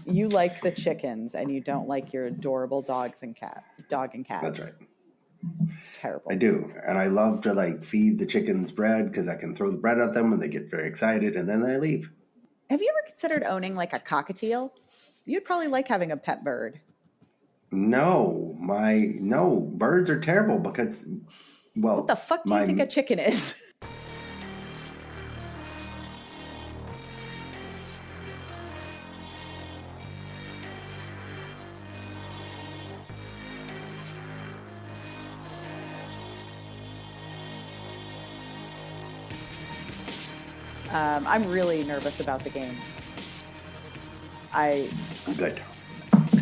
You like the chickens, and you don't like your adorable dog and cats. That's right. It's terrible. I do. And I love to like feed the chickens bread because I can throw the bread at them and they get very excited and then they leave. Have you ever considered owning like a cockatiel? You'd probably like having a pet bird. No, birds are terrible because, well. What the fuck do you think a chicken is? I'm really nervous about the game. Good.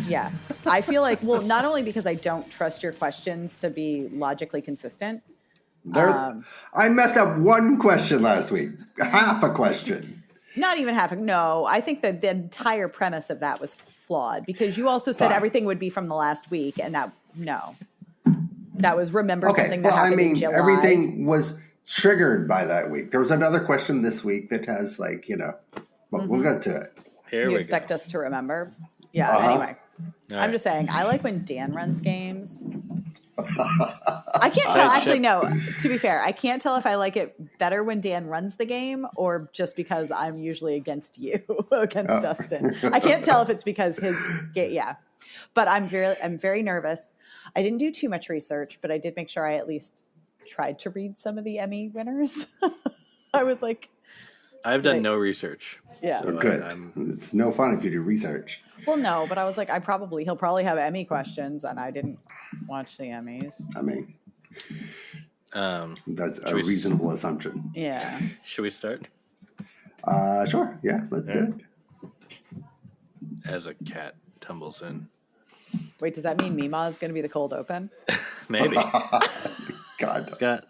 Yeah. I feel like, well, not only because I don't trust your questions to be logically consistent. I messed up one question last week. Half a question. Not even half. No, I think that the entire premise of that was flawed because you also said everything would be from the last week, and that was something that happened in July. Everything was triggered by that week. There was another question this week that has but we'll get to it. You expect us to remember? Yeah. Anyway, I'm just saying I like when Dan runs games. I can't tell. Actually, no. To be fair, I can't tell if I like it better when Dan runs the game or just because I'm usually against Dustin. I can't tell if it's because his yeah. But I'm very nervous. I didn't do too much research, but I did make sure I at least tried to read some of the Emmy winners. I was like, I've done no research. Yeah. So good. It's no fun if you do research. Well, no, but I was like, he'll probably have Emmy questions, and I didn't watch the Emmys. I mean, that's a reasonable assumption. Yeah. Should we start? Sure. Yeah, let's do it. As a cat tumbles in. Wait, does that mean Mima is going to be the cold open? Maybe. God.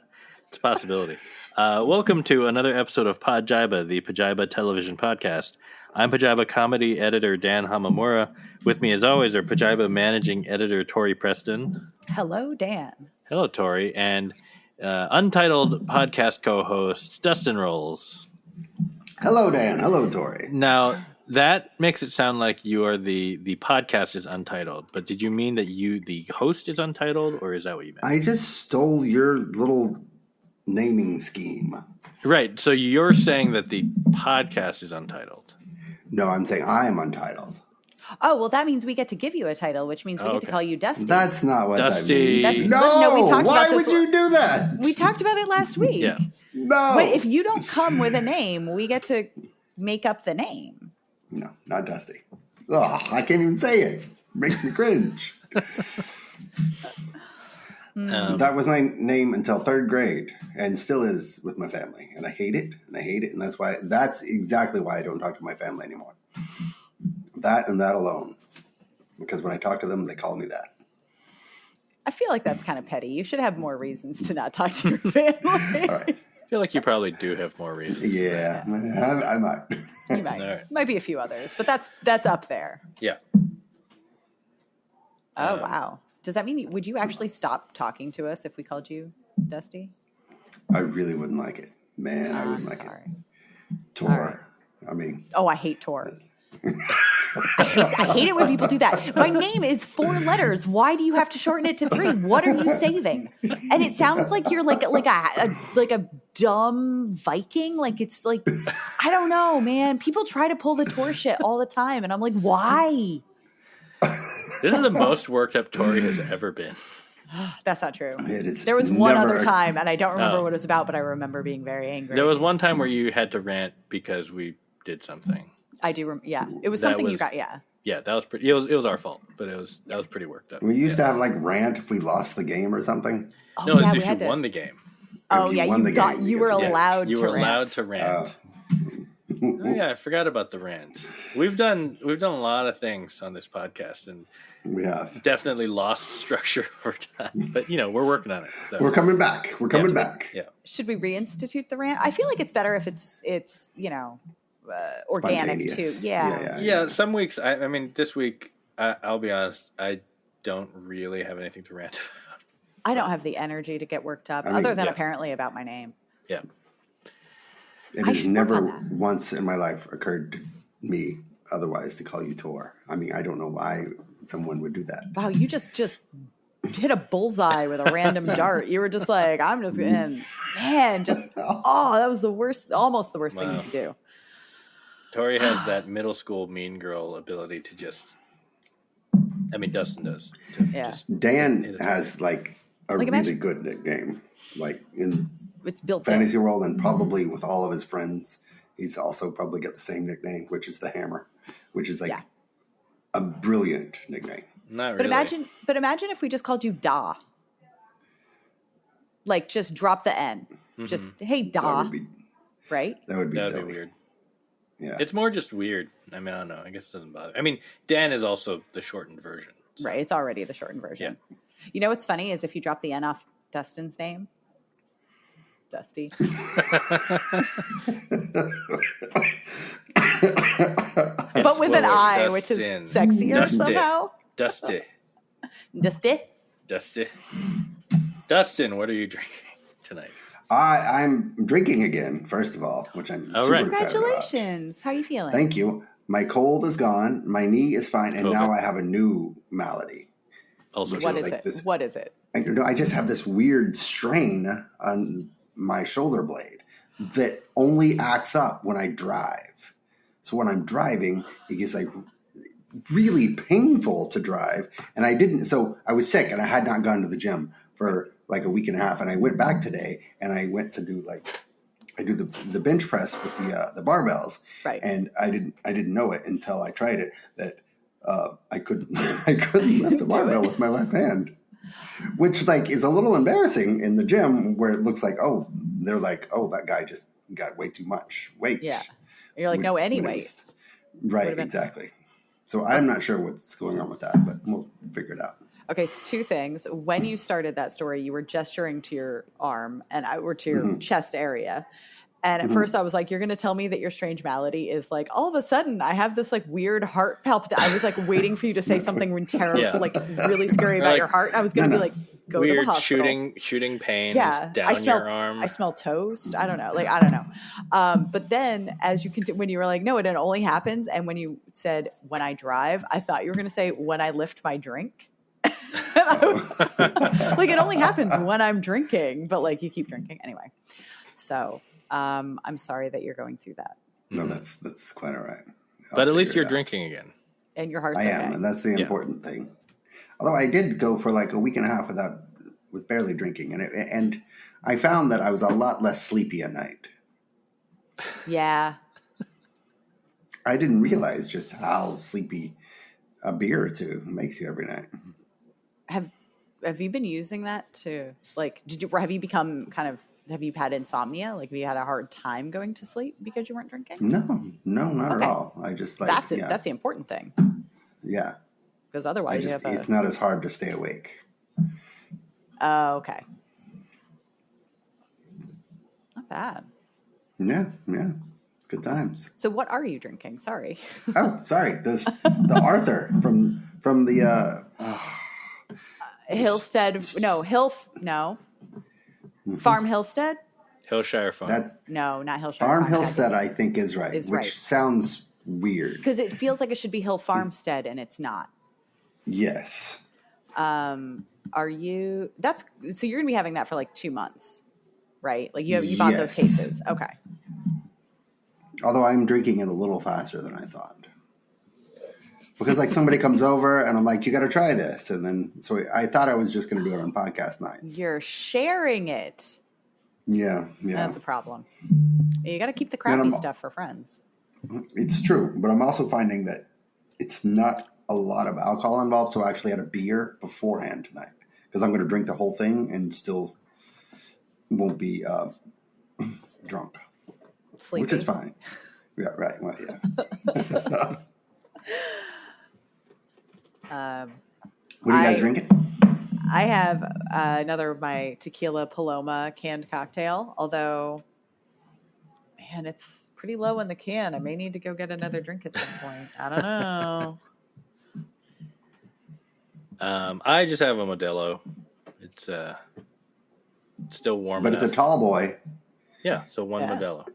It's a possibility. Welcome to another episode of Pajiba, the Pajiba television podcast. I'm Pajiba comedy editor Dan Hamamura. With me, as always, are Pajiba managing editor Tori Preston. Hello, Dan. Hello, Tori. And untitled podcast co-host Dustin Rolls. Hello, Dan. Hello, Tori. Now, that makes it sound like you are the podcast is untitled. But did you mean that the host, is untitled, or is that what you meant? I just stole your little naming scheme. Right. So you're saying that the podcast is untitled. No, I'm saying I am untitled. Oh, well, that means we get to give you a title, which means we get to call you Dusty. That's not what Dusty. that means. No, we talked why about would you do that? We talked about it last week. Yeah. No. But if you don't come with a name, we get to make up the name. No, not Dusty. Ugh, I can't even say it. Makes me cringe. That was my name until third grade and still is with my family. And I hate it. And that's exactly why I don't talk to my family anymore. That and that alone. Because when I talk to them, they call me that. I feel like that's kind of petty. You should have more reasons to not talk to your family. All right. I feel like you probably do have more reasons. Yeah, I might. You might. Right. Might be a few others, but that's up there. Yeah. Oh, wow. Does that mean, would you actually stop talking to us if we called you Dusty? I really wouldn't like it. Man, I wouldn't like it. Tor. Right. I mean. Oh, I hate Tor. I hate it when people do that. My name is 4 letters. Why do you have to shorten it to 3? What are you saving? And it sounds like you're like a dumb Viking. Like it's like, I don't know, man. People try to pull the Tor shit all the time. And I'm like, why? This is the most worked up Tori has ever been. That's not true. It's there was one other time, and I don't remember what it was about, but I remember being very angry. There was one time where you had to rant because we did something. I do. Yeah, it was something you got. Yeah. Yeah, that was pretty. It was our fault, but that was pretty worked up. We used to have rant if we lost the game or something. Oh, no, yeah, it's if you won the game. Oh yeah, you were allowed to rant. You were allowed to rant. Oh, yeah, I forgot about the rant. We've done a lot of things on this podcast, and we have definitely lost structure over time. But we're working on it. So. We're coming back. We're coming back. Yeah. Should we reinstitute the rant? I feel like it's better if it's organic too. Yeah. Some weeks. I mean, this week. I'll be honest. I don't really have anything to rant about. I don't have the energy to get worked up, other than apparently about my name. Yeah. It has never once in my life occurred to me otherwise to call you Tor. I mean, I don't know why someone would do that. Wow, you just hit a bullseye with a random dart. You were just like, I'm just in. Man, just, that was the worst, almost the worst thing you could do. Tori has that middle school mean girl ability to just, I mean, Dustin does. Dan has like a really good nickname. Like in it's built fantasy world and probably with all of his friends, he's also probably got the same nickname, which is the Hammer, which is like a brilliant nickname. Not really. But imagine if we just called you Da. Like just drop the N. Mm-hmm. Just hey Da. Right? That would be weird. Yeah. It's more just weird. I mean, I don't know. I guess it doesn't bother. I mean, Dan is also the shortened version. So. Right. It's already the shortened version. Yeah. You know what's funny is if you drop the N off Dustin's name, Dusty. But with an I, which is sexier somehow. Dusty. Dustin, what are you drinking tonight? I'm drinking again, first of all, which I'm super excited about. Congratulations. How are you feeling? Thank you. My cold is gone. My knee is fine. And now I have a new malady. Also, what is it? What is it? I just have this weird strain on my shoulder blade that only acts up when I drive. So when I'm driving, it gets like really painful to drive. And so I was sick and I had not gone to the gym for like a week and a half. And I went back today and I went to do the bench press with the barbells. Right. And I didn't know it until I tried it that I couldn't lift the barbell with my left hand, which like is a little embarrassing in the gym where it looks like, they're like, that guy just got way too much weight. Yeah. You're like, no, any weight. Right. Exactly. So I'm not sure what's going on with that, but we'll figure it out. Okay, so two things. When you started that story, you were gesturing to your arm or to your chest area. And at first I was like, you're going to tell me that your strange malady is like, all of a sudden I have this like weird heart palpitation. I was like waiting for you to say something terrible, like really scary about your heart. I was going to be like, go weird to the hospital. Shooting pain down your arm. I smell toast. I don't know. Like, I don't know. But then as you when you were like, no, it only happens. And when you said, when I drive, I thought you were going to say, when I lift my drink. Like it only happens when I'm drinking, but like you keep drinking anyway. So I'm sorry that you're going through that. No, that's quite all right. But at least you're drinking again, and your heart's I am, and that's the important thing. Although I did go for like a week and a half with barely drinking, and I found that I was a lot less sleepy at night. Yeah, I didn't realize just how sleepy a beer or two makes you every night. Have you been using that to like? Have you become have you had insomnia? Like, have you had a hard time going to sleep because you weren't drinking? No, not at all. I just like that's it. Yeah. That's the important thing. Yeah, because otherwise it's not as hard to stay awake. Oh, okay. Not bad. Yeah. Good times. So what are you drinking? Sorry. Oh, sorry. The Arthur from the Hillstead. No. Farm Hillstead? Hillshire Farm. No, not Hillshire Farm Hillstead, I think is right. Which sounds weird. Because it feels like it should be Hill Farmstead and it's not. Yes. So you're gonna be having that for like 2 months, right? Like you bought those cases. Okay. Although I'm drinking it a little faster than I thought. Because like somebody comes over and I'm like, you got to try this. And then, so I thought I was just going to do it on podcast nights. You're sharing it. Yeah. That's a problem. You got to keep the crappy stuff for friends. It's true. But I'm also finding that it's not a lot of alcohol involved. So I actually had a beer beforehand tonight because I'm going to drink the whole thing and still won't be drunk. Sleepy. Which is fine. Yeah, right. Well, yeah. What are you guys drinking? I have another of my Tequila Paloma canned cocktail, although, man, it's pretty low in the can. I may need to go get another drink at some point. I don't know. I just have a Modelo. It's still warm but enough. It's a tall boy. Yeah, so one Modelo.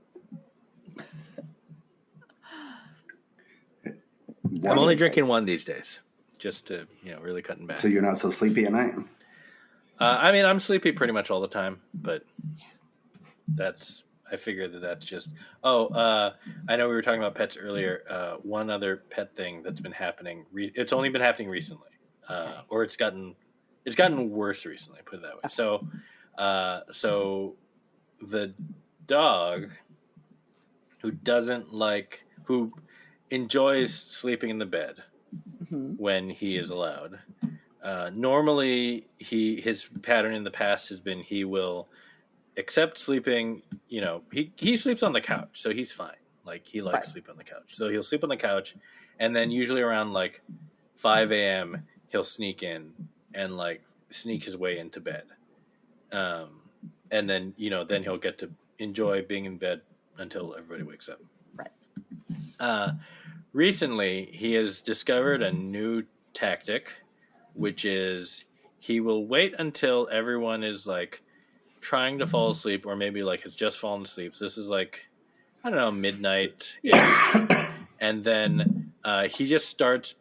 I'm only drinking one these days, just to really cutting back. So you're not so sleepy at night? I mean, I'm sleepy pretty much all the time, but I figure that's just. I know we were talking about pets earlier. One other pet thing that's been happening. It's only been happening recently, or it's gotten worse recently. Put it that way. So the dog who enjoys sleeping in the bed when he is allowed. Normally, his pattern in the past has been he will accept sleeping. He sleeps on the couch, so he's fine. Like he likes sleep on the couch, so he'll sleep on the couch, and then usually around 5 a.m. he'll sneak in and sneak his way into bed, and then then he'll get to enjoy being in bed until everybody wakes up. Right. Recently, he has discovered a new tactic, which is he will wait until everyone is trying to fall asleep, or maybe has just fallen asleep. So this is I don't know, midnight, and then he just starts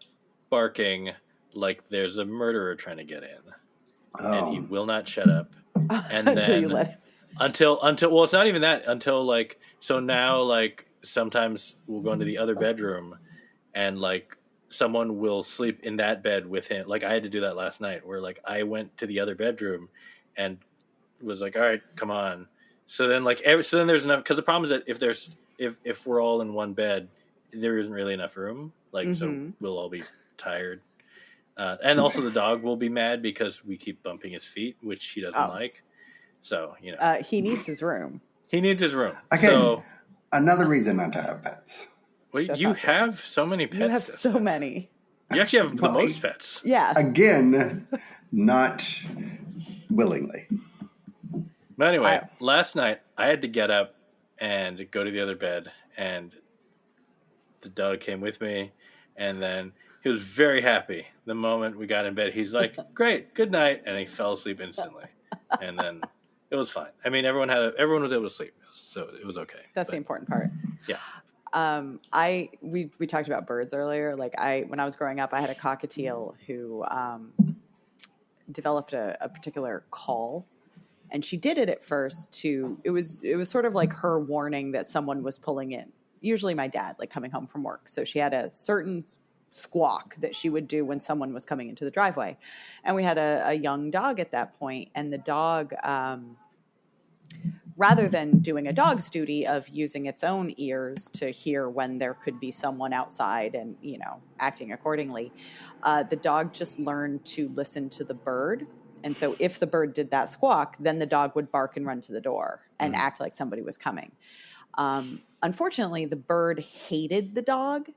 barking like there's a murderer trying to get in, and he will not shut up. And until then you let him. until well, it's not even that. Until so now sometimes we'll go into the other bedroom, and someone will sleep in that bed with him. I had to do that last night, where I went to the other bedroom, and was all right, come on. So then so then there's enough, because the problem is that if we're all in one bed, there isn't really enough room. So we'll all be tired, and also the dog will be mad because we keep bumping his feet, which he doesn't like. So he needs his room. He needs his room. Okay. So another reason not to have pets. Well, you have so many pets. You have so many. You actually have the most pets. Yeah. Again, not willingly. But anyway, last night I had to get up and go to the other bed, and the dog came with me, and then he was very happy. The moment we got in bed, he's like, "Great, good night," and he fell asleep instantly. And then it was fine. I mean, everyone was able to sleep, so it was okay. That's the important part. Yeah. We talked about birds earlier. When I was growing up, I had a cockatiel who developed a particular call. And she did it at first it was sort of like her warning that someone was pulling in. Usually my dad, coming home from work. So she had a certain squawk that she would do when someone was coming into the driveway. And we had a young dog at that point, and the dog, rather than doing a dog's duty of using its own ears to hear when there could be someone outside and, acting accordingly, the dog just learned to listen to the bird. And so if the bird did that squawk, then the dog would bark and run to the door and act like somebody was coming. Unfortunately, the bird hated the dog.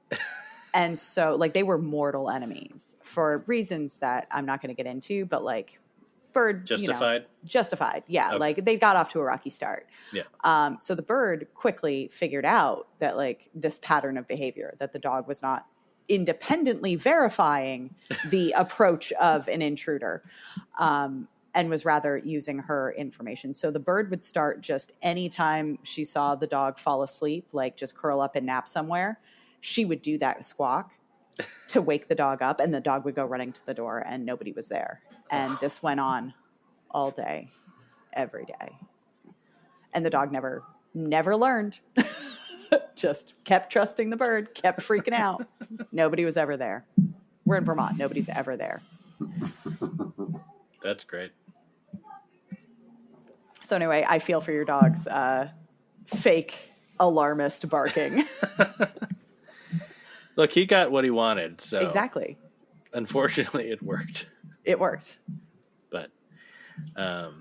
And so they were mortal enemies for reasons that I'm not going to get into, but bird justified. Justified. Yeah. Okay. They got off to a rocky start. Yeah. So the bird quickly figured out that this pattern of behavior, that the dog was not independently verifying the approach of an intruder, and was rather using her information. So the bird would start just anytime she saw the dog fall asleep, just curl up and nap somewhere, she would do that squawk to wake the dog up, and the dog would go running to the door and nobody was there. And this went on all day, every day. And the dog never learned. Just kept trusting the bird, kept freaking out. Nobody was ever there. We're in Vermont. Nobody's ever there. That's great. So anyway, I feel for your dog's fake alarmist barking. Look, he got what he wanted. So exactly. Unfortunately, it worked. It worked. But, uh-oh.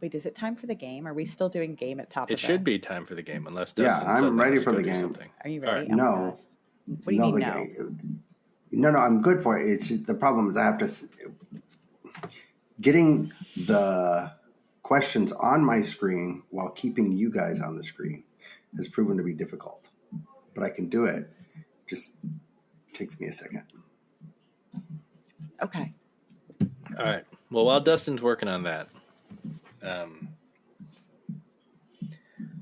Wait, is it time for the game? Are we still doing game at top of it? It should be time for the game, unless Dustin I'm ready for the game. Something. Are you ready? Right. Oh, No. What do you mean no? No, I'm good for it. It's just, the problem is I have to getting the questions on my screen while keeping you guys on the screen has proven to be difficult. But I can do it. Just takes me a second. Okay. All right. Well, while Dustin's working on that,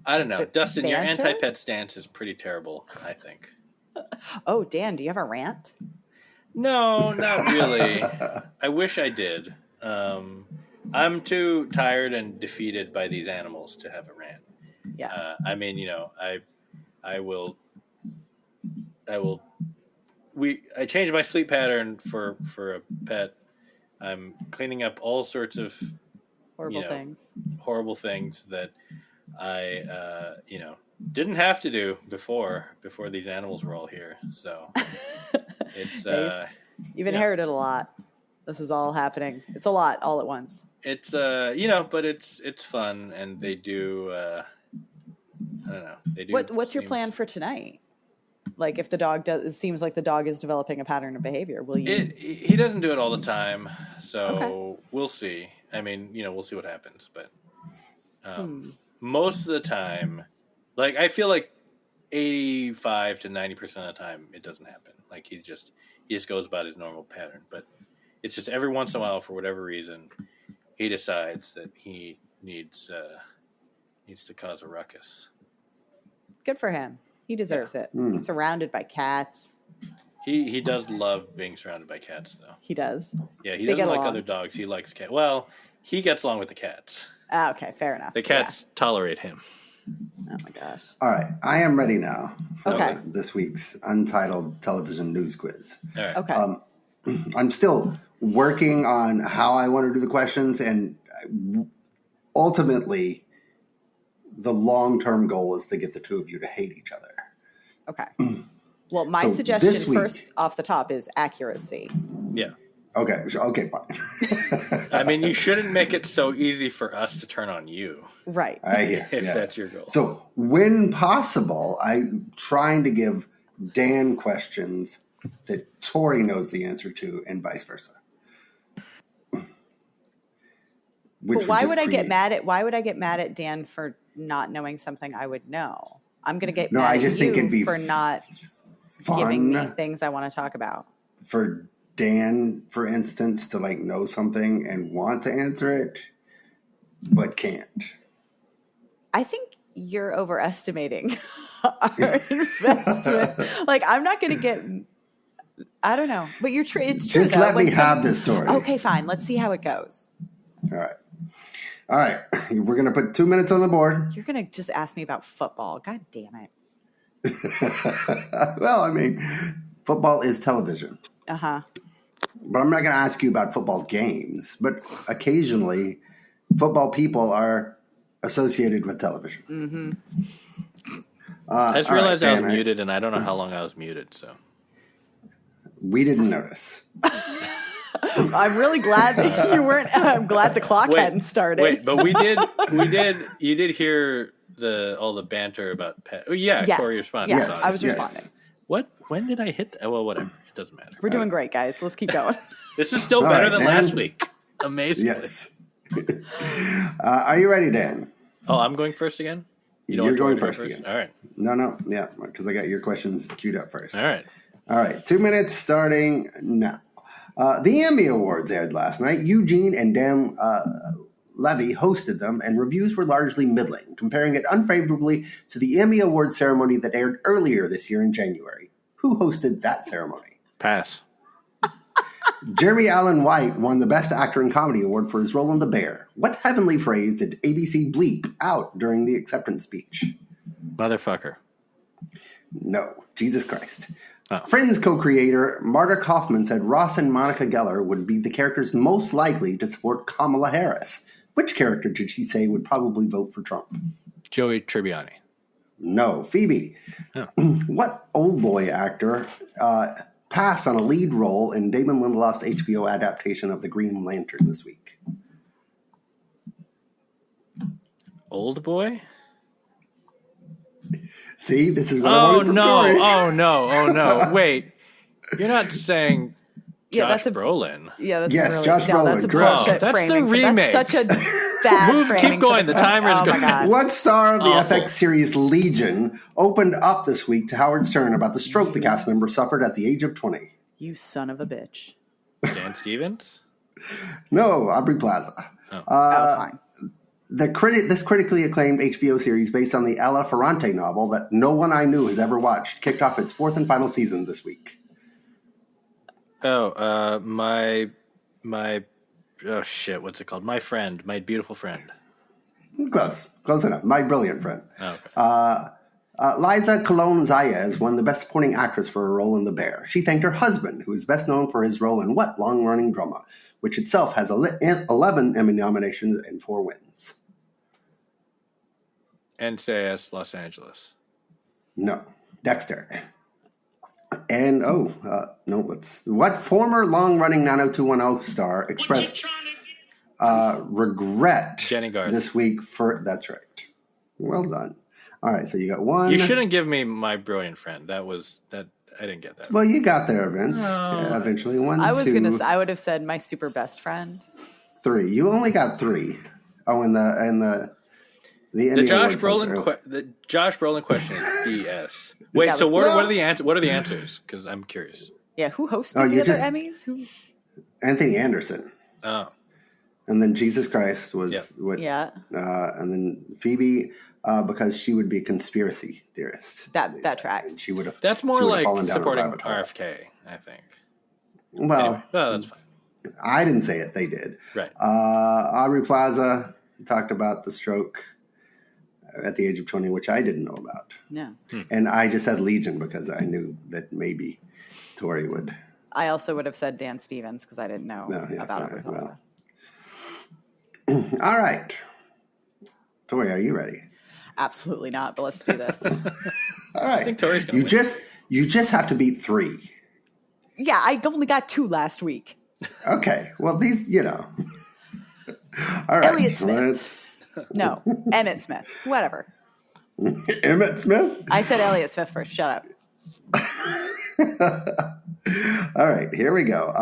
I don't know. Dustin, your banter? anti-pet stance is pretty terrible, I think. Oh, Dan, do you have a rant? No, not really. I wish I did. I'm too tired and defeated by these animals to have a rant. Yeah. I mean, I will. I changed my sleep pattern for a pet. I'm cleaning up all sorts of horrible things that I didn't have to do before these animals were all here. So it's you've inherited a lot. This is all happening. It's a lot all at once. It's but it's fun, and they do. I don't know. They do. What's your plan for tonight? Like, if the dog does, it seems like the dog is developing a pattern of behavior. Will you? He doesn't do it all the time, so We'll see. I mean, we'll see what happens, but most of the time, like, I feel like 85 to 90% of the time, it doesn't happen. Like, he just goes about his normal pattern, but it's just every once in a while, for whatever reason, he decides that he needs to cause a ruckus. Good for him. He deserves it. He's surrounded by cats. He does love being surrounded by cats, though. He does? Yeah, he doesn't like other dogs. He likes cats. Well, he gets along with the cats. Ah, okay, fair enough. The cats tolerate him. Oh, my gosh. All right, I am ready now for this week's Untitled Television News Quiz. All right. Okay. I'm still working on how I want to do the questions, and ultimately, the long-term goal is to get the two of you to hate each other. Okay. Well, my suggestion first off the top is accuracy. Yeah. Okay, fine. I mean, you shouldn't make it so easy for us to turn on you. Right. If that's your goal. So, when possible, I'm trying to give Dan questions that Tori knows the answer to, and vice versa. But why would I get mad at Dan for not knowing something I would know? I'm going to get mad at you for not giving me things I want to talk about. For Dan, for instance, to know something and want to answer it, but can't. I think you're overestimating our investment. I'm not going to get. I don't know, but it's true. Just let me have this story. Okay, fine. Let's see how it goes. All right. We're going to put 2 minutes on the board. You're going to just ask me about football. God damn it. Well, I mean, football is television. Uh-huh. But I'm not going to ask you about football games. But occasionally, football people are associated with television. Mm-hmm. I just realized I was muted, and I don't know how long I was muted, so. We didn't notice. I'm really glad that you weren't. I'm glad the clock hadn't started. Wait, but you did hear all the banter about pet. Oh, yeah, yes. Corey responded. Yes, I was responding. What? When did I hit that? Well, whatever. It doesn't matter. We're doing great, guys. Let's keep going. This is still better than last week. Amazingly. Yes. Are you ready, Dan? Oh, I'm going first again? You're going first again. All right. No. Yeah, because I got your questions queued up first. All right. 2 minutes starting now. The Emmy Awards aired last night. Eugene and Dan Levy hosted them, and reviews were largely middling, comparing it unfavorably to the Emmy Awards ceremony that aired earlier this year in January. Who hosted that ceremony? Pass. Jeremy Allen White won the Best Actor in Comedy Award for his role in The Bear. What heavenly phrase did ABC bleep out during the acceptance speech? Motherfucker. No, Jesus Christ. Oh. Friends co-creator Marta Kaufman said Ross and Monica Geller would be the characters most likely to support Kamala Harris. Which character did she say would probably vote for Trump? Joey Tribbiani. No, Phoebe. Oh. What old boy actor passed on a lead role in Damon Lindelof's HBO adaptation of The Green Lantern this week? Old boy? See, this is what I wanted from Tori. Oh, no. Wait. You're not saying Josh Brolin. Yeah, that's Josh Brolin. That's a bullshit that's framing. The remake. That's such a bad framing. Keep going. The timer's going. My God. What star of the FX series Legion opened up this week to Howard Stern about the stroke the cast member suffered at the age of 20? You son of a bitch. Dan Stevens? No, Aubrey Plaza. Fine. This critically acclaimed HBO series based on the Ella Ferrante novel that no one I knew has ever watched kicked off its 4th and final season this week. Oh, oh shit, what's it called? My beautiful friend. Close enough. My brilliant friend. Oh, okay. Liza Colón-Zayas won the Best Supporting Actress for her role in The Bear. She thanked her husband, who is best known for his role in What Long-Running Drama, which itself has 11 Emmy nominations and 4 wins. NCIS Los Angeles. No. Dexter. And, what former long-running 90210 star expressed regret Jenny Garth. This week for... That's right. Well done. All right, so you got 1. You shouldn't give me my brilliant friend. I didn't get that. Well, you got there, Vince. Yeah, eventually. 1, I 2. I would have said my super best friend. 3. You only got 3. Oh, and the Josh Brolin question is BS. Wait, so what are the answers? What are the answers? Because I'm curious. Yeah, who hosted the other Emmys? Who? Anthony Anderson. Oh. And then Jesus Christ was what? Yeah. And then Phoebe, because she would be a conspiracy theorist. That tracks. And she would have. That's more like supporting RFK, I think. Well, anyway, that's fine. I didn't say it; they did. Right. Aubrey Plaza talked about the stroke at the age of 20, which I didn't know about. No. And I just said Legion because I knew that maybe Tori would. I also would have said Dan Stevens because I didn't know about Aubrey Plaza. All right. Tori, are you ready? Absolutely not, but let's do this. All right. I think Tori's going to win. You just have to beat 3. Yeah, I only got 2 last week. Okay. Well, these, All right. Elliott Smith. No, Emmett Smith. Whatever. Emmett Smith? I said Elliott Smith first. Shut up. All right. Here we go.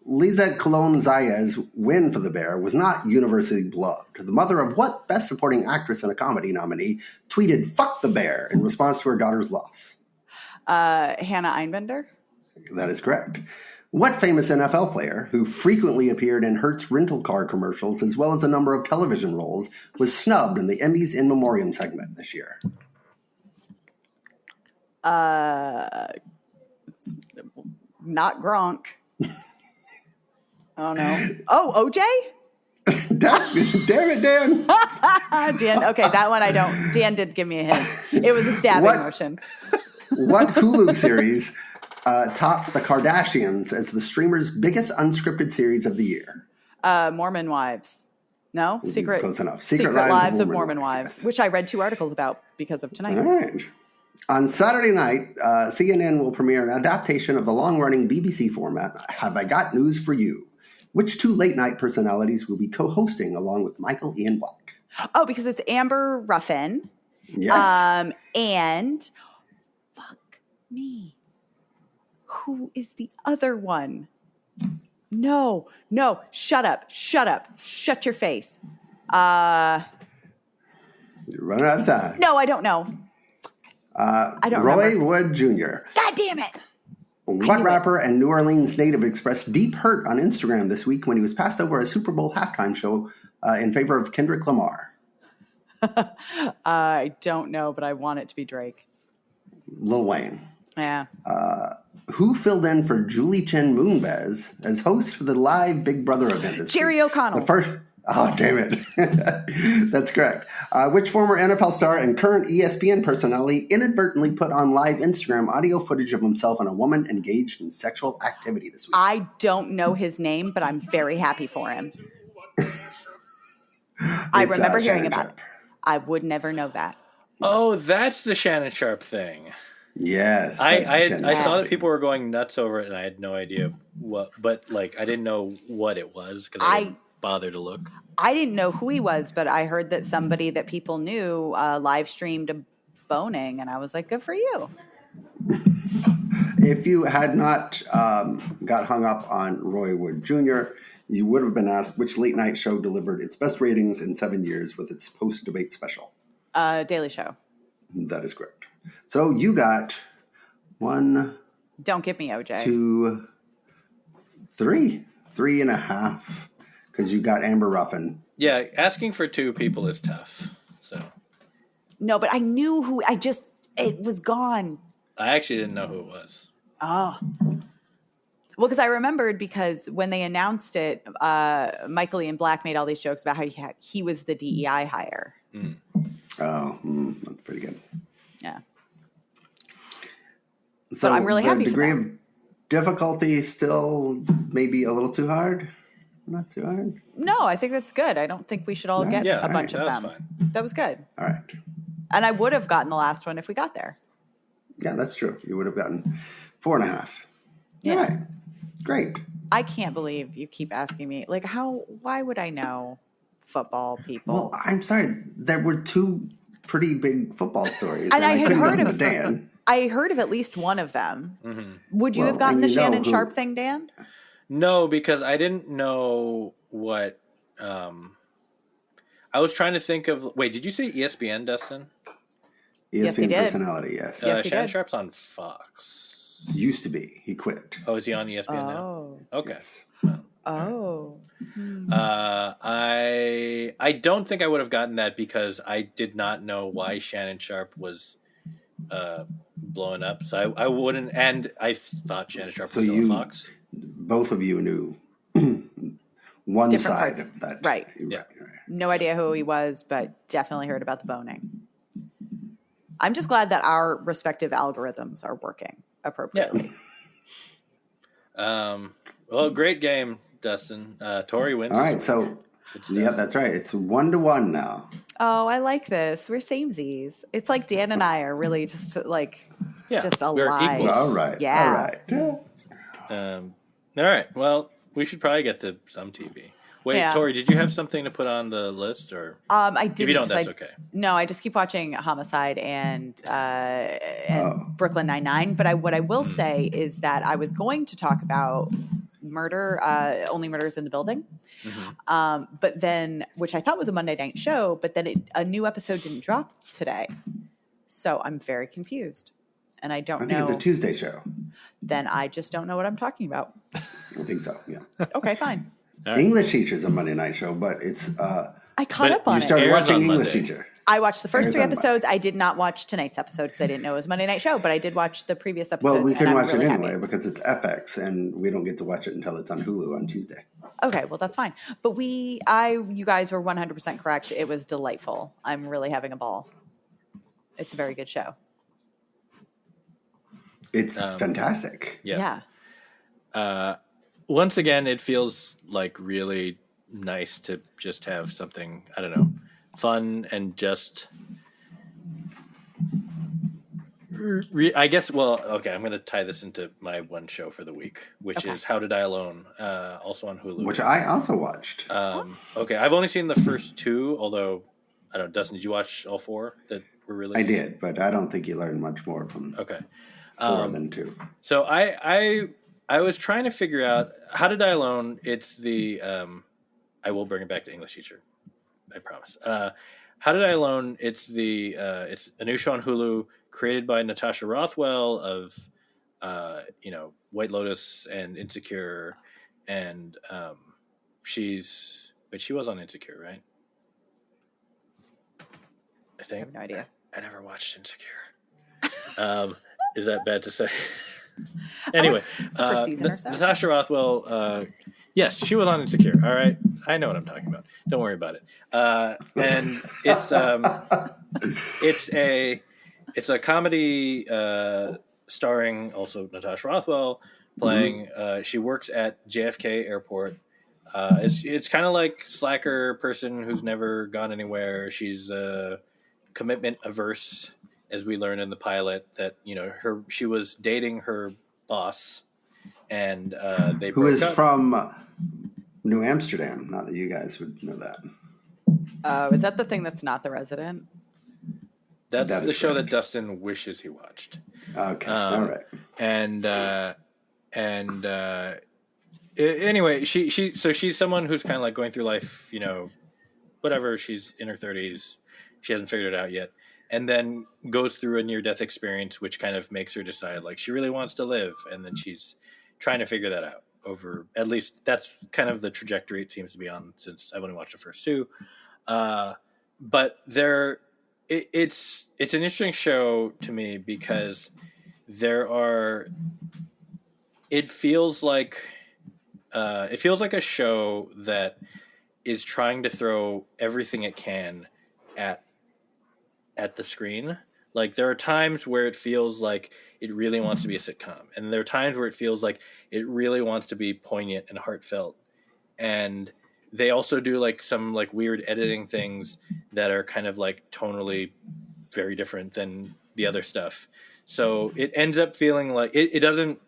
Liza Colón-Zayas' win for The Bear was not universally beloved. The mother of what Best Supporting Actress in a Comedy nominee tweeted, "Fuck The Bear," in response to her daughter's loss. Hannah Einbender? That is correct. What famous NFL player, who frequently appeared in Hertz rental car commercials as well as a number of television roles, was snubbed in the Emmys In Memoriam segment this year? Not Gronk. Oh, no. Oh, OJ? Damn it, Dan. Dan, okay, that one I don't. Dan did give me a hint. It was a stabbing motion. What Hulu series topped The Kardashians as the streamer's biggest unscripted series of the year? Mormon Wives. No? Close enough. Secret Lives of Mormon Wives, yes. Which I read 2 articles about because of tonight. All right. On Saturday night, CNN will premiere an adaptation of the long-running BBC format, Have I Got News for You? Which 2 late-night personalities will be co-hosting along with Michael Ian Black? Oh, because it's Amber Ruffin. Yes. And, fuck me. Who is the other one? No. Shut up. Shut your face. You're running out of time. No, I don't know. I don't Roy remember. Wood Jr. God damn it. What rapper and New Orleans native expressed deep hurt on Instagram this week when he was passed over a Super Bowl halftime show in favor of Kendrick Lamar? I don't know, but I want it to be Drake. Lil Wayne. Yeah. Who filled in for Julie Chen Moonves as host for the live Big Brother event this Jerry week? O'Connell. Oh, damn it. That's correct. Which former NFL star and current ESPN personality inadvertently put on live Instagram audio footage of himself and a woman engaged in sexual activity this week? I don't know his name, but I'm very happy for him. I remember hearing about it. I would never know that. Oh, that's the Shannon Sharp thing. Yes. I saw that people were going nuts over it, and I had no idea what, but I didn't know what it was because I didn't bother to look. I didn't know who he was, but I heard that somebody that people knew live streamed a boning, and I was like, good for you. If you had not got hung up on Roy Wood Jr., you would have been asked which late night show delivered its best ratings in 7 years with its post-debate special. Daily Show. That is correct. So you got 1. Don't give me OJ. 2, 3. 3.5 because you got Amber Ruffin. Yeah, asking for 2 people is tough. So No, but I knew who. It was gone. I actually didn't know who it was. Oh. Well, because I remembered because when they announced it, Michael Ian Black made all these jokes about how he was the DEI hire. Mm. Oh, that's pretty good. Yeah. So but I'm really happy the degree for of difficulty is still maybe a little too hard. Not too hard. No, I think that's good. I don't think we should all get a bunch of them. Fine. That was good. All right. And I would have gotten the last one if we got there. Yeah, that's true. You would have gotten 4.5. Yeah. All right. Great. I can't believe you keep asking me. Like, why would I know football people? Well, I'm sorry. There were 2 pretty big football stories. And I had couldn't heard go of to Dan. I heard of at least one of them. Mm-hmm. Would you have gotten the Shannon Sharp thing, Dan? No, because I didn't know what. I was trying to think of. Wait, did you say ESPN, Dustin? ESPN he did. personality, yes. Yes, he Shannon did. Sharp's on Fox. Used to be. He quit. Oh, is he on ESPN Oh. now? Okay. Yes. Oh. I don't think I would have gotten that because I did not know why Shannon Sharp was blowing up. So I wouldn't, and I thought Shannon Sharp was still on Fox. Both of you knew one Different side parts. of that. Right. Yeah. No idea who he was, but definitely heard about the boning. I'm just glad that our respective algorithms are working appropriately. Yeah. Well, great game, Dustin. Tori wins. All right, so yeah, that's right. It's 1-1 now. Oh, I like this. We're samesies. It's like Dan and I are really just just we're alive. equals. All right. Yeah. All right. All right. Well, we should probably get to some TV. Wait, Yeah. Tori, did you have something to put on the list, or I didn't. if you don't, that's okay. No, I just keep watching Homicide and Brooklyn Nine-Nine. But what I will say is that I was going to talk about Murder, Only Murders in the Building. Mm-hmm. But then, which I thought was a Monday night show, but then a new episode didn't drop today. So I'm very confused. And I don't know. I think it's a Tuesday show. Then I just don't know what I'm talking about. I think so, yeah. Okay, fine. Right. English Teacher's a Monday night show, but it's... I caught up on you it. started Airs watching on English Monday. Teacher. I watched the first Airs 3 on episodes. I did not watch tonight's episode because I didn't know it was a Monday night show, but I did watch the previous episodes. Well, we can and I'm watch really it happy. anyway because it's FX, and we don't get to watch it until it's on Hulu on Tuesday. Okay, well, that's fine. But you guys were 100% correct. It was delightful. I'm really having a ball. It's a very good show. It's fantastic. Yeah. Once again, it feels like really nice to just have something, I don't know, fun and just... I guess, well, okay, I'm going to tie this into my one show for the week, which is How to Die Alone, also on Hulu. Which I also watched. Okay, I've only seen the first 2, although, I don't know, Dustin, did you watch all 4 that were released? I did, but I don't think you learned much more from 4 than 2. So I was trying to figure out How to Die Alone. It's the I will bring it back to English Teacher, I promise. How to Die Alone. It's it's a new show on Hulu created by Natasha Rothwell of White Lotus and Insecure, and she was on Insecure, right? I think. I have no idea. I never watched Insecure. Is that bad to say? Anyway, the first season or so. Natasha Rothwell, yes, she was on Insecure. All right, I know what I'm talking about. Don't worry about it. And it's a comedy starring also Natasha Rothwell playing. She works at JFK Airport. It's kind of like slacker person who's never gone anywhere. She's commitment averse, as we learn in the pilot, that she was dating her boss, and they Who broke is up. from New Amsterdam? Not that you guys would know that. Is that the thing that's not The Resident? That's That the is show correct. that Dustin wishes he watched. Okay, all right. Anyway, she's someone who's kind of like going through life, whatever. She's in her 30s. She hasn't figured it out yet. And then goes through a near-death experience, which kind of makes her decide, like, she really wants to live. And then she's trying to figure that out. at least that's kind of the trajectory it seems to be on since I've only watched the first two. But it's an interesting show to me because it feels like a show that is trying to throw everything it can at the screen. Like there are times where it feels like it really wants to be a sitcom, and there are times where it feels like it really wants to be poignant and heartfelt. And they also do like some like weird editing things that are kind of like tonally very different than the other stuff. So it ends up feeling like it doesn't,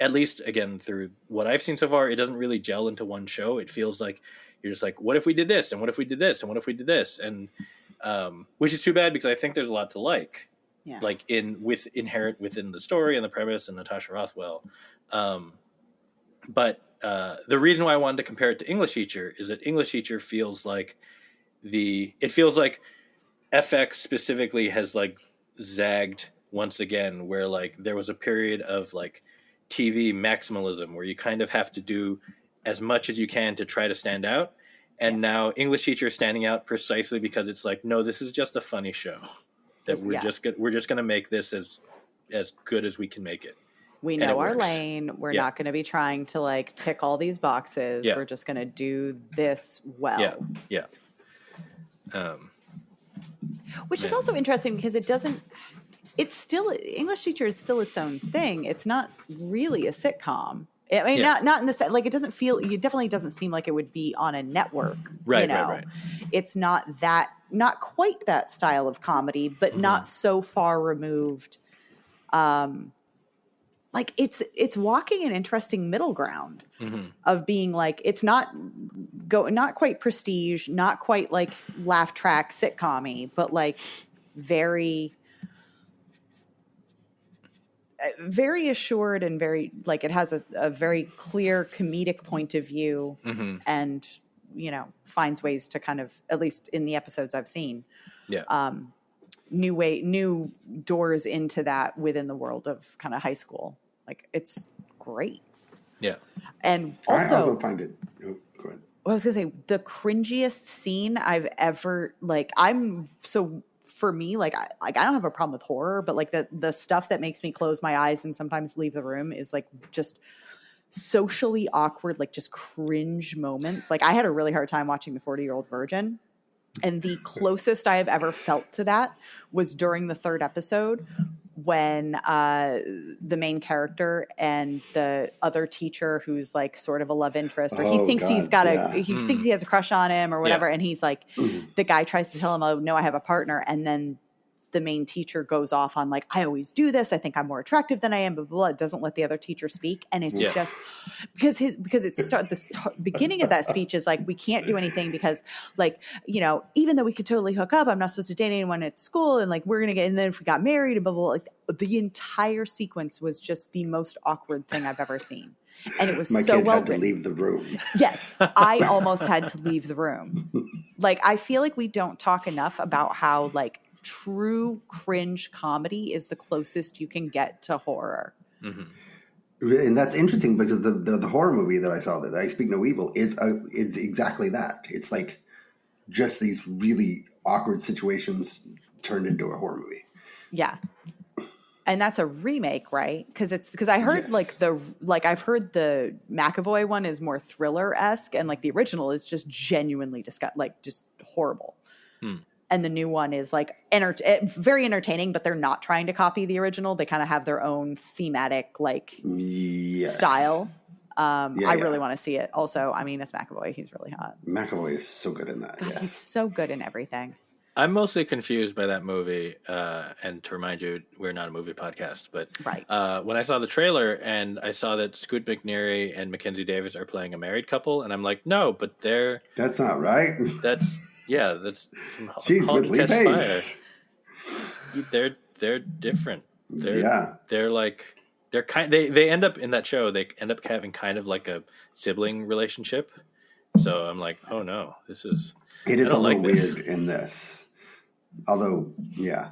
at least again through what I've seen so far, it doesn't really gel into one show. It feels like you're just like, what if we did this, and what if we did this, and what if we did this, and which is too bad because I think there's a lot to like, like inherent within the story and the premise and Natasha Rothwell. But the reason why I wanted to compare it to English Teacher is that English Teacher feels like FX specifically has like zagged once again, where like there was a period of like TV maximalism where you kind of have to do as much as you can to try to stand out. And now English Teacher is standing out precisely because it's like, no, this is just a funny show that we're just going to make this as good as we can make it. We know our lane. We're not going to be trying to like tick all these boxes. We're just going to do this well. Yeah. Which is also interesting because it's still, English Teacher is still its own thing. It's not really a sitcom. I mean, not in the sense, like it definitely doesn't seem like it would be on a network. Right. It's not quite that style of comedy, but not so far removed. Like it's walking an interesting middle ground of being like, it's not quite prestige, not quite like laugh track sitcom-y, but like very assured and very like it has a very clear comedic point of view and finds ways to kind of, at least in the episodes I've seen, new doors into that within the world of kind of high school. Like it's great. Yeah. And I also find it go ahead. I was gonna say the cringiest scene I've ever for me, like I don't have a problem with horror, but like the stuff that makes me close my eyes and sometimes leave the room is like just socially awkward, like just cringe moments. Like I had a really hard time watching The 40-Year-Old Virgin. And the closest I have ever felt to that was during the third episode when the main character and the other teacher who's like sort of a love interest, or he thinks he thinks he has a crush on him or whatever. And he's like, the guy tries to tell him, oh no, I have a partner. And then the main teacher goes off on like, I always do this. I think I'm more attractive than I am, but blah, doesn't let the other teacher speak. And it's just because the beginning of that speech is like, we can't do anything because like, even though we could totally hook up, I'm not supposed to date anyone at school. And like, we're going to get, and then if we got married and blah, blah, like the entire sequence was just the most awkward thing I've ever seen. And it was My so kid well had to written. leave the room. Yes, I almost had to leave the room. Like, I feel like we don't talk enough about how like true cringe comedy is the closest you can get to horror. And that's interesting because the horror movie that I saw, that I Speak No Evil, is exactly that. It's like just these really awkward situations turned into a horror movie. Yeah. And that's a remake, right? Because I heard I've heard the McAvoy one is more thriller-esque, and like the original is just genuinely just horrible. And the new one is like very entertaining, but they're not trying to copy the original. They kind of have their own thematic style. I really want to see it. Also, I mean, it's McAvoy. He's really hot. McAvoy is so good in that. God, he's so good in everything. I'm mostly confused by that movie, and to remind you, we're not a movie podcast, but when I saw the trailer and I saw that Scoot McNairy and Mackenzie Davis are playing a married couple, and I'm like, no, but that's not right. That's from She's with Lee Pace. They're different. They end up in that show. They end up having kind of like a sibling relationship. So I'm like, oh no, this is. It is a little weird in this. Although, yeah.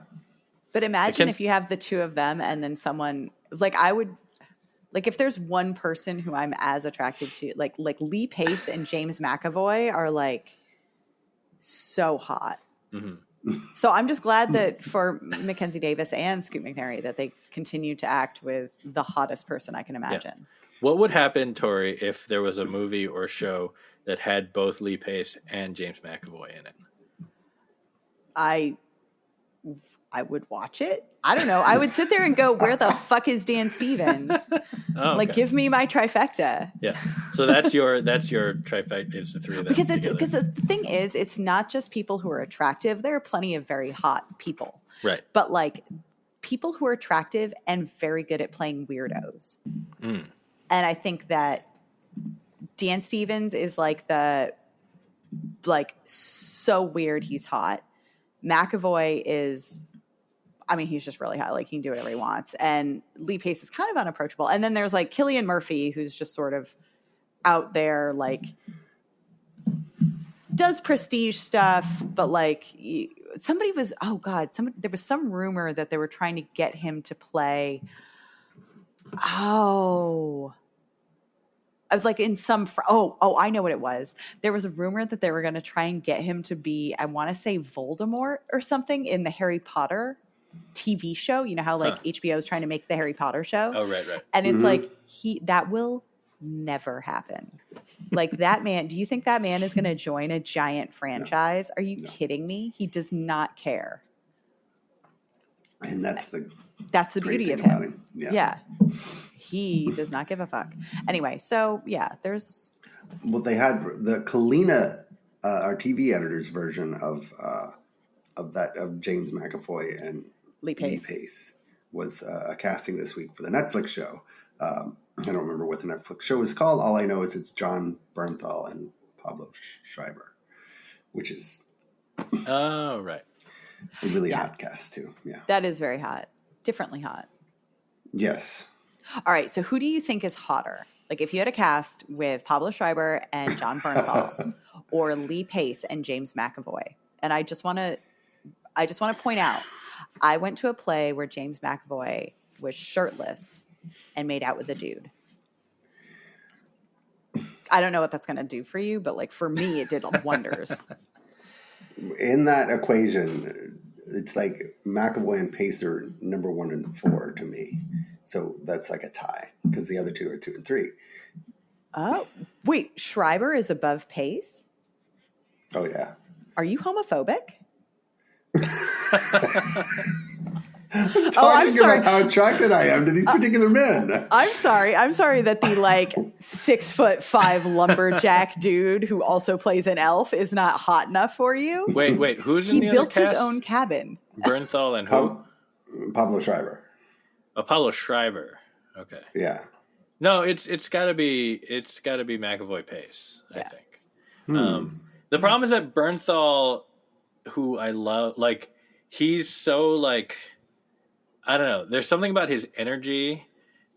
But imagine if you have the two of them and then someone, like I would, Like if there's one person who I'm as attracted to, like Lee Pace and James McAvoy are like so hot. Mm-hmm. So I'm just glad that for Mackenzie Davis and Scoot McNairy that they continue to act with the hottest person I can imagine. Yeah. What would happen, Tori, if there was a movie or show that had both Lee Pace and James McAvoy in it? I would watch it. I don't know. I would sit there and go, where the fuck is Dan Stevens? Oh, okay. Like, give me my trifecta. Yeah. So that's your trifecta is the three of them. Because the thing is, it's not just people who are attractive. There are plenty of very hot people. Right. But like people who are attractive and very good at playing weirdos. Mm. And I think that Dan Stevens is like so weird he's hot. McAvoy is, I mean, he's just really hot. Like, he can do whatever he wants. And Lee Pace is kind of unapproachable. And then there's, like, Cillian Murphy, who's just sort of out there, like, does prestige stuff. But, like, somebody was, there was some rumor that they were trying to get him to play. I was like in some, I know what it was. There was a rumor that they were going to try and get him to be, I want to say Voldemort or something in the Harry Potter TV show. You know how like HBO is trying to make the Harry Potter show? Oh, right. And it's like, that will never happen. Like that man, do you think that man is going to join a giant franchise? No. Are you kidding me? He does not care. And that's the beauty of him. Yeah. He does not give a fuck. Anyway, so yeah, there's. Well, they had the Kalina, our TV editor's version of James McAvoy and Lee Pace was a casting this week for the Netflix show. I don't remember what the Netflix show is called. All I know is it's John Bernthal and Pablo Schreiber, which is. Oh, right. A really hot cast too. Yeah. That is very hot. Differently hot. Yes. All right. So who do you think is hotter? Like if you had a cast with Pablo Schreiber and John Bernthal or Lee Pace and James McAvoy. And I just want to point out, I went to a play where James McAvoy was shirtless and made out with a dude. I don't know what that's going to do for you, but like for me, it did wonders. In that equation, it's like McAvoy and Pace are number 1 and 4 to me. So that's like a tie because the other two are 2 and 3. Oh, wait. Schreiber is above Pace? Oh, yeah. Are you homophobic? I'm talking about how attracted I am to these particular men. I'm sorry that the like 6'5" lumberjack dude who also plays an elf is not hot enough for you. Wait, who's in the other cast? He built his own cabin. Bernthal and who? Pablo Schreiber. Oh, Pablo Schreiber. Okay. Yeah. No, it's got to be McAvoy Pace. I think. The problem is that Bernthal, who I love, like he's so like. I don't know. There's something about his energy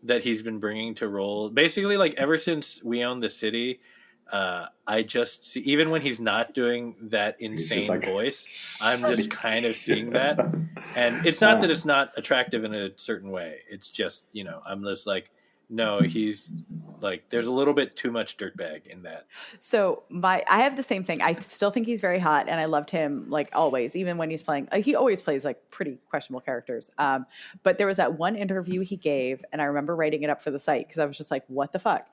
that he's been bringing to role. Basically, like ever since We Own the City, I just see, even when he's not doing that insane voice, I'm just kind of seeing that. And it's not that it's not attractive in a certain way. It's just, I'm just like, no, he's like, there's a little bit too much dirtbag in that. So I have the same thing. I still think he's very hot and I loved him like always, even when he's playing, he always plays like pretty questionable characters. But there was that one interview he gave and I remember writing it up for the site because I was just like, what the fuck?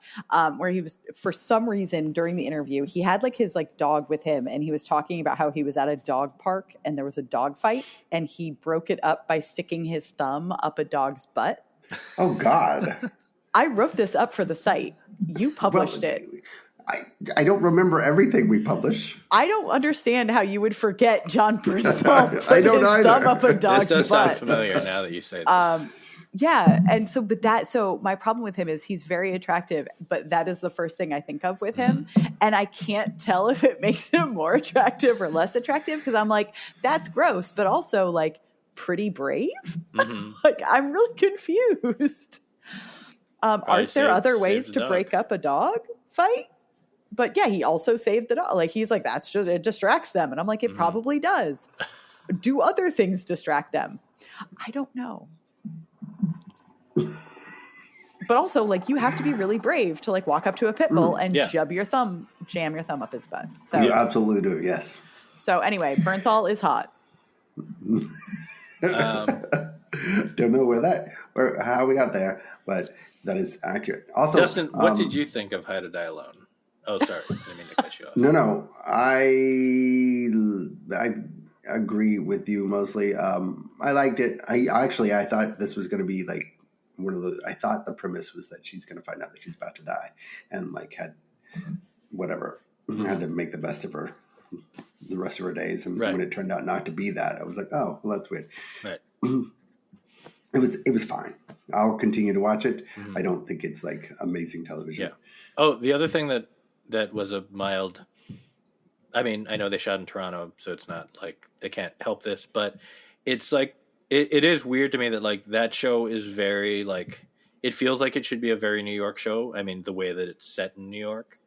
Where he was, for some reason during the interview, he had like his like dog with him and he was talking about how he was at a dog park and there was a dog fight and he broke it up by sticking his thumb up a dog's butt. Oh God. I wrote this up for the site. You published it. I don't remember everything we publish. I don't understand how you would forget John Bernthal put his thumb up a dog's butt. This does sound familiar now that you say this. Yeah, and so my problem with him is he's very attractive, but that is the first thing I think of with him, and I can't tell if it makes him more attractive or less attractive because I'm like, that's gross, but also like pretty brave. Like I'm really confused. Aren't there other ways to break up a dog fight? But yeah, he also saved the dog. Like he's like, that's just, it distracts them. And I'm like, it probably does. Do other things distract them? I don't know. but also like you have to be really brave to like walk up to a pit bull and jam your thumb up his butt. So you absolutely do. Yes. So anyway, Bernthal is hot. Don't know how we got there, but that is accurate. Also, Dustin, what did you think of How to Die Alone? Oh, sorry, I didn't mean to cut you off. No, I agree with you mostly. I liked it. I thought this was going to be like one of the. I thought the premise was that she's going to find out that she's about to die, and like had to make the best of the rest of her days. And when it turned out not to be that, I was like, oh, well, that's weird. Right. It was fine. I'll continue to watch it. Mm-hmm. I don't think it's like amazing television. Yeah. Oh, the other thing that was a mild. I mean, I know they shot in Toronto, so it's not like they can't help this, but it's like it is weird to me that like that show is very like it feels like it should be a very New York show. I mean, the way that it's set in New York,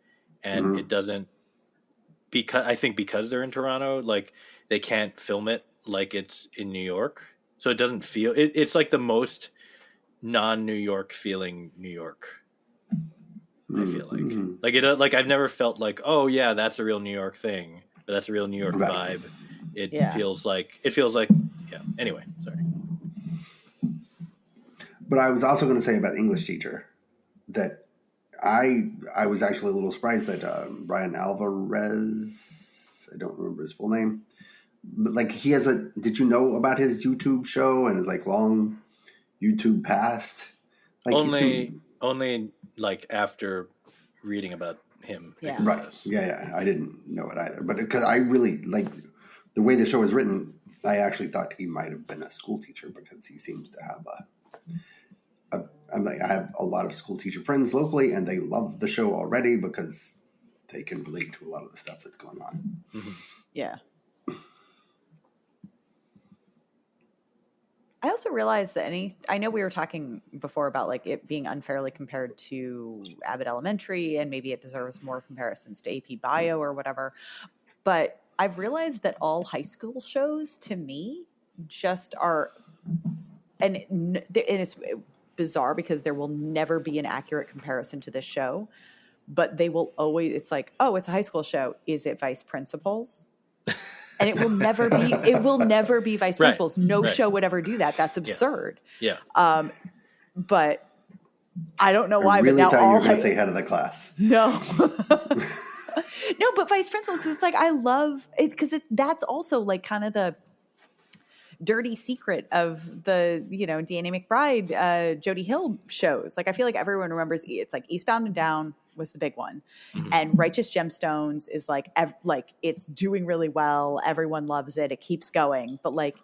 and it doesn't. Because they're in Toronto, like they can't film it like it's in New York. So it doesn't feel it's like the most non-New York feeling New York. I feel like I've never felt like, oh yeah, that's a real New York thing, or that's a real New York vibe. It feels like yeah. Anyway, sorry. But I was also going to say about English teacher that I was actually a little surprised that Brian Alvarez, I don't remember his full name, but like he has did you know about his YouTube show and his like long YouTube past? Like only like after reading about him. Yeah. Right. Yeah. I didn't know it either, but because I really like the way the show is written, I actually thought he might have been a school teacher because he seems to have I have a lot of school teacher friends locally, and they love the show already because they can relate to a lot of the stuff that's going on. Mm-hmm. Yeah. I also realized that I know we were talking before about like it being unfairly compared to Abbott Elementary, and maybe it deserves more comparisons to AP Bio or whatever. But I've realized that all high school shows to me just are, and it's bizarre because there will never be an accurate comparison to this show, but they will always, it's like, oh, it's a high school show. Is it Vice Principals? And it will never be Vice Principals. No show would ever do that. That's absurd. Yeah. But I don't know why. I really but now thought you were going to say Head of the Class. No. No, but Vice Principals, because it's like, I love it because that's also like kind of the dirty secret of the, Danny McBride, Jody Hill shows. Like, I feel like everyone remembers it's like Eastbound and Down was the big one. Mm-hmm. And Righteous Gemstones is like it's doing really well. Everyone loves it. It keeps going. But like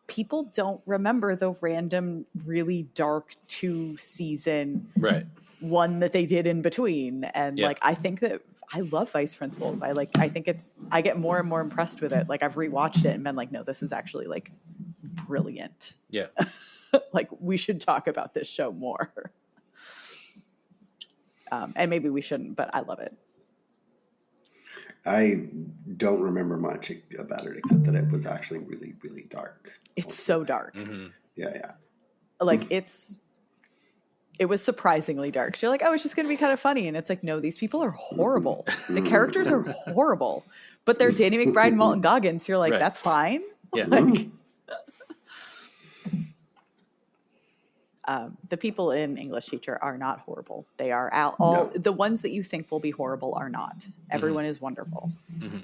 people don't remember the random, really dark 2-season one that they did in between. And like, I think that I love Vice Principals. I get more and more impressed with it. Like I've rewatched it and been like, no, this is actually like brilliant. Yeah. Like we should talk about this show more. And maybe we shouldn't, but I love it. I don't remember much about it except that it was actually really, really dark. It's so dark. Mm-hmm. Yeah. Like it was surprisingly dark. So you're like, oh, it's just going to be kind of funny. And it's like, no, these people are horrible. The characters are horrible, but they're Danny McBride and Walton Goggins. So you're like, that's fine. Yeah. Like, the people in English teacher are not horrible. They are the ones that you think will be horrible are not. Everyone is wonderful. Mm-hmm.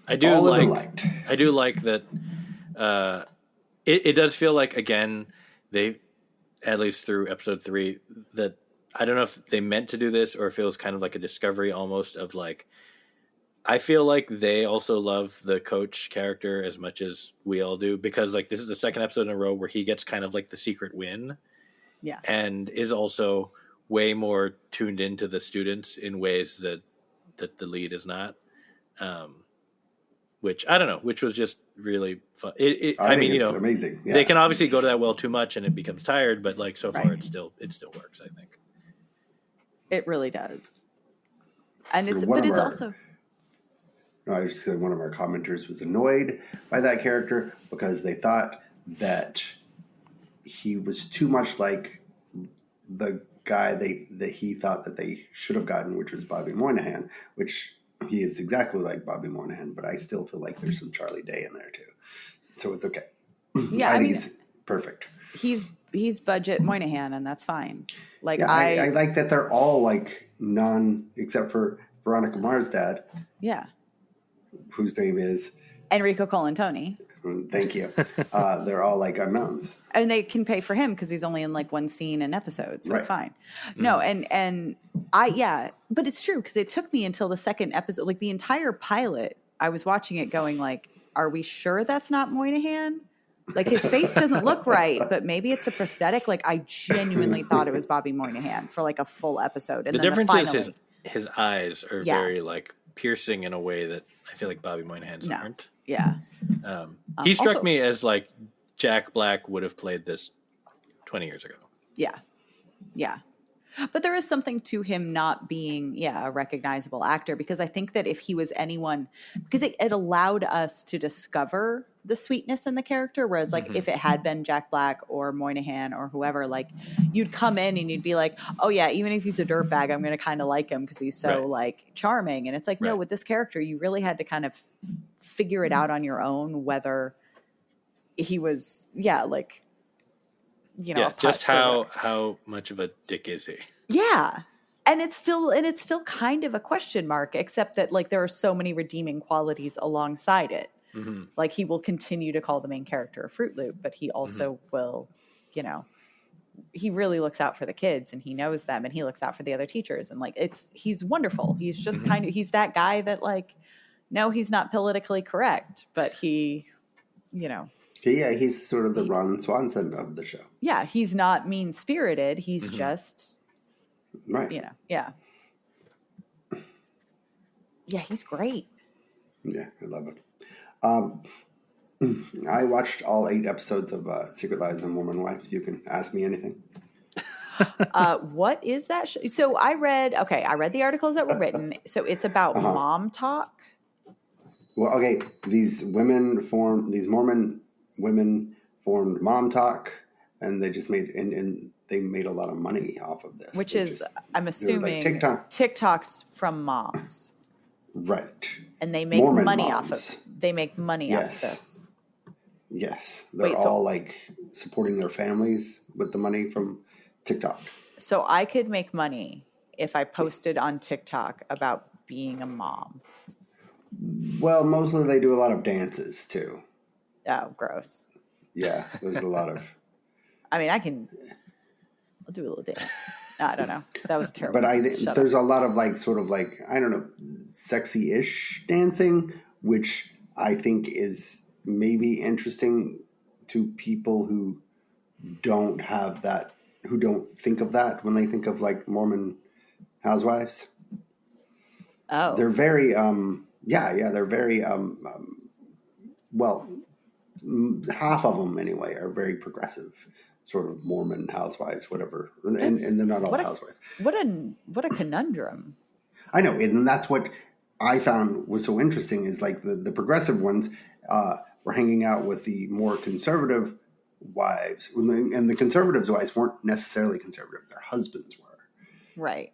I do like that. It does feel like, again, they, at least through episode 3, that I don't know if they meant to do this or if it was kind of like a discovery almost of like, I feel like they also love the coach character as much as we all do, because like this is the second episode in a row where he gets kind of like the secret win. Yeah. And is also way more tuned into the students in ways that the lead is not. Which I don't know, which was just really fun. I mean, it's amazing. Yeah. They can obviously go to that well too much and it becomes tired, but like so far it still works, I think. It really does. And I was just saying one of our commenters was annoyed by that character because they thought that he was too much like the guy that he thought that they should have gotten, which was Bobby Moynihan, which he is exactly like Bobby Moynihan, but I still feel like there's some Charlie Day in there too. So it's okay. Yeah, I think it's perfect. He's budget Moynihan, and that's fine. Like yeah, I like that they're all like except for Veronica Mars' dad. Yeah. Whose name is Enrico Colantoni. Thank you. They're all like unknowns. And they can pay for him because he's only in like one scene an episode, so it's fine. No, and but it's true because it took me until the second episode, like the entire pilot, I was watching it going like, are we sure that's not Moynihan? Like his face doesn't look right, but maybe it's a prosthetic. Like I genuinely thought it was Bobby Moynihan for like a full episode. And the then difference is his eyes are very like piercing in a way that I feel like Bobby Moynihan's aren't. Yeah. He struck me as like Jack Black would have played this 20 years ago. Yeah. Yeah. But there is something to him not being, a recognizable actor, because I think that if he was anyone, because it allowed us to discover the sweetness in the character. Whereas like if it had been Jack Black or Moynihan or whoever, like you'd come in and you'd be like, oh yeah, even if he's a dirtbag, I'm going to kind of like him because he's so like charming. And it's like, no, with this character, you really had to kind of figure it out on your own, whether he was, like, just how much of a dick is he? Yeah. And it's still kind of a question mark, except that like there are so many redeeming qualities alongside it. Mm-hmm. Like he will continue to call the main character a Fruit Loop, but he also will, he really looks out for the kids and he knows them and he looks out for the other teachers. And like, he's wonderful. He's just he's that guy that like, no, he's not politically correct, but he, he's sort of the Ron Swanson of the show. Yeah, he's not mean-spirited. He's just, yeah, he's great. Yeah, I love it. I watched all 8 episodes of Secret Lives of Mormon Wives. You can ask me anything. What is that show? So I read the articles that were written. So it's about mom talk. Well, okay, these Mormon women formed Mom Talk, and they just made they made a lot of money off of this. Which is, I'm assuming, like TikToks from moms. Right. And they make Mormon money moms. off of they make money off of this. Yes. They're all like supporting their families with the money from TikTok. So I could make money if I posted on TikTok about being a mom. Well, mostly they do a lot of dances too. Oh, gross. Yeah, there's a lot of... I mean, I'll do a little dance. No, I don't know. That was terrible. But there's a lot of like, sort of like, I don't know, sexy-ish dancing, which I think is maybe interesting to people who don't have that, who don't think of that when they think of like Mormon housewives. Oh. They're very, they're very, well, half of them anyway are very progressive, sort of Mormon housewives, whatever, and they're not all housewives. What a conundrum! I know, and that's what I found was so interesting is like the progressive ones were hanging out with the more conservative wives, and the conservatives' wives weren't necessarily conservative; their husbands were, right?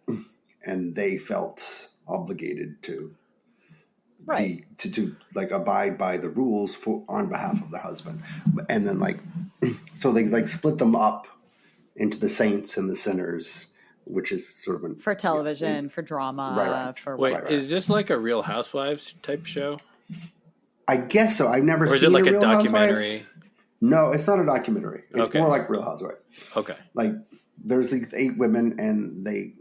And they felt obligated to. Right. To like abide by the rules on behalf of the husband. And then like, so they like split them up into the saints and the sinners, which is sort of for television, for drama. Right. Is this like a Real Housewives type show? I guess so. I've never seen is it like a Real documentary? Housewives. No, it's not a documentary. It's more like Real Housewives. Okay. Like there's like 8 women and they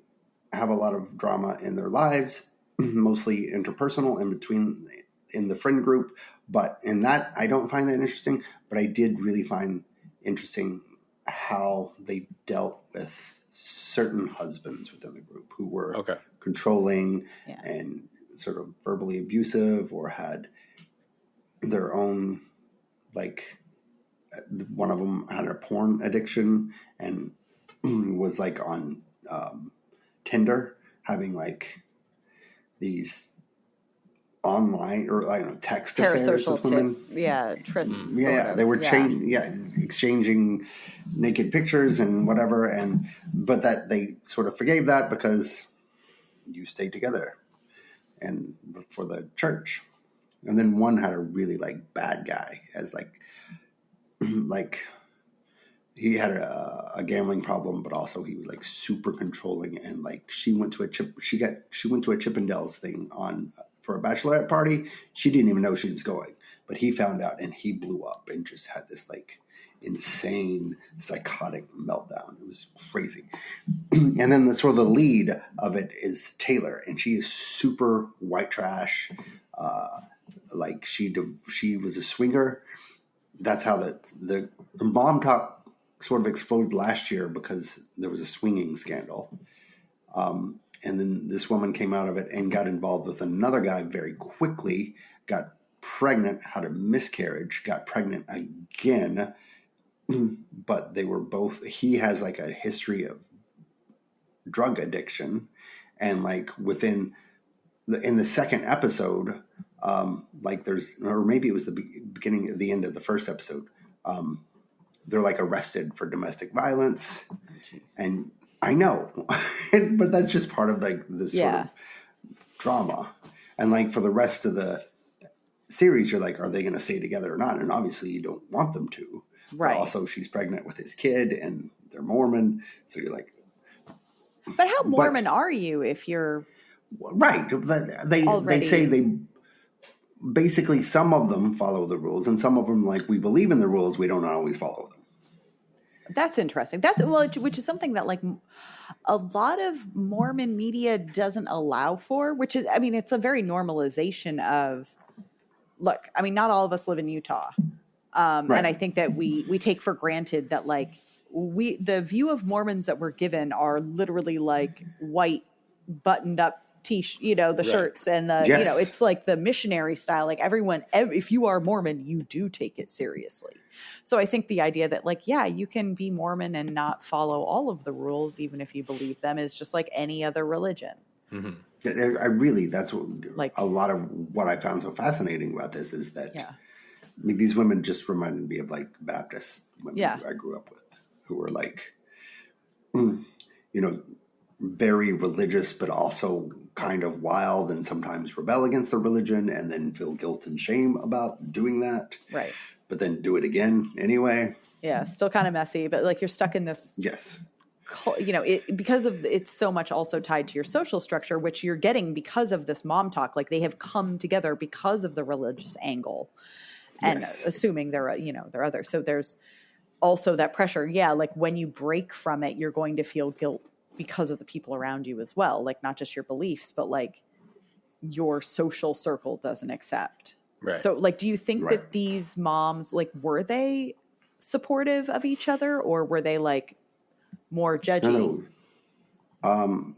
have a lot of drama in their lives. Mostly interpersonal in the friend group, but in that I don't find that interesting. But I did really find interesting how they dealt with certain husbands within the group who were controlling and sort of verbally abusive, or had their own, like one of them had a porn addiction and was like on Tinder having like these online or I don't know, text affairs with women. Trysts. Yeah, they were exchanging naked pictures and whatever, but that they sort of forgave that because you stayed together and for the church. And then one had a really like bad guy as like he had a gambling problem, but also he was like super controlling, and like she went to a Chippendales thing for a bachelorette party. She didn't even know she was going, but he found out and he blew up and just had this like insane psychotic meltdown. It was crazy. And then the lead of it is Taylor, and she is super white trash. Like she was a swinger. That's how the mom talk sort of exploded last year because there was a swinging scandal. And then this woman came out of it and got involved with another guy very quickly, got pregnant, had a miscarriage, got pregnant again. But they were both, he has like a history of drug addiction. And like in the second episode, like or maybe it was the beginning of the end of the first episode, they're like arrested for domestic violence. And I know, but that's just part of like this sort of drama. And like for the rest of the series, you're like, are they going to stay together or not? And obviously you don't want them to. Right. But also she's pregnant with his kid and they're Mormon. So you're like. But how Mormon are you if you're. Right. They say basically some of them follow the rules and some of them like we believe in the rules. We don't always follow them. That's interesting. Which is something that like a lot of Mormon media doesn't allow for, which is, I mean, it's a very normalization of, look, I mean, not all of us live in Utah. Right. And I think that we take for granted that like the view of Mormons that we're given are literally like white buttoned up the shirts and the, it's like the missionary style, like everyone, if you are Mormon, you do take it seriously. So I think the idea that like, you can be Mormon and not follow all of the rules, even if you believe them, is just like any other religion. Mm-hmm. That's what, like a lot of what I found so fascinating about this is that like, these women just reminded me of like Baptist women who I grew up with, who were like, very religious, but also kind of wild and sometimes rebel against the religion and then feel guilt and shame about doing that. Right. But then do it again anyway. Yeah. Still kind of messy, but like you're stuck in this. Yes. Because of it's so much also tied to your social structure, which you're getting because of this mom talk. Like they have come together because of the religious angle and assuming they're others. So there's also that pressure. Yeah. Like when you break from it, you're going to feel guilt because of the people around you as well. Like not just your beliefs, but like your social circle doesn't accept. Right. So like, do you think that these moms, like, were they supportive of each other or were they like more judgy? No.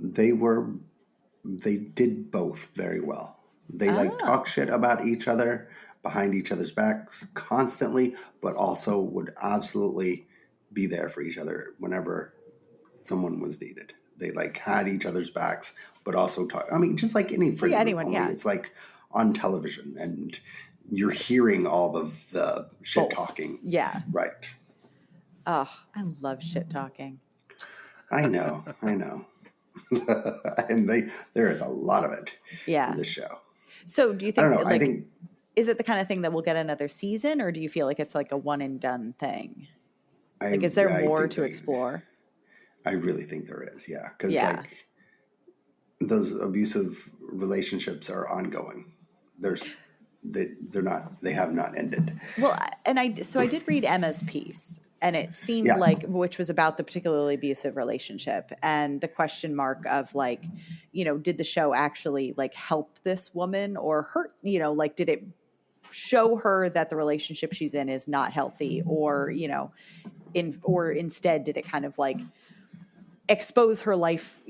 They did both very well. They like talk shit about each other behind each other's backs constantly, but also would absolutely be there for each other whenever someone was needed. They like had each other's backs, but also talk. I mean, just like any friend. Anyone, It's like on television and you're hearing all of the shit talking. Yeah. Right. Oh, I love shit talking. I know. And there is a lot of it in this show. So do you think, I don't know, I think, is it the kind of thing that we'll get another season or do you feel like it's like a one and done thing? Is there more to explore? I really think there is. Yeah. Cause like those abusive relationships are ongoing. They have not ended. Well, and I did read Emma's piece and it seemed like, which was about the particularly abusive relationship and the question mark of like, did the show actually like help this woman or hurt, like, did it show her that the relationship she's in is not healthy or, or instead did it kind of like expose her life,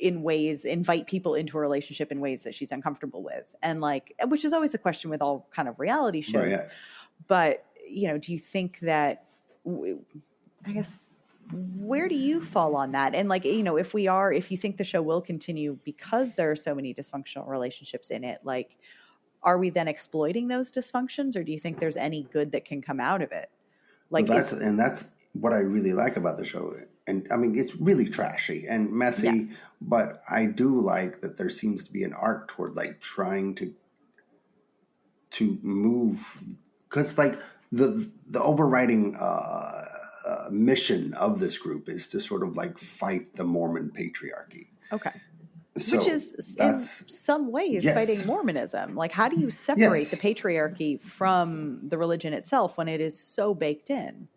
in ways, invite people into a relationship in ways that she's uncomfortable with. And like, which is always a question with all kind of reality shows. Right, yeah. But, do you think that, I guess, where do you fall on that? And like, you know, if you think the show will continue because there are so many dysfunctional relationships in it, like, are we then exploiting those dysfunctions, or do you think there's any good that can come out of it? Like, well, that's what I really like about the show. And I mean, it's really trashy and messy, but I do like that there seems to be an arc toward like trying to move, because like the overriding mission of this group is to sort of like fight the Mormon patriarchy. Okay. So which is in some ways fighting Mormonism. Like, how do you separate the patriarchy from the religion itself when it is so baked in?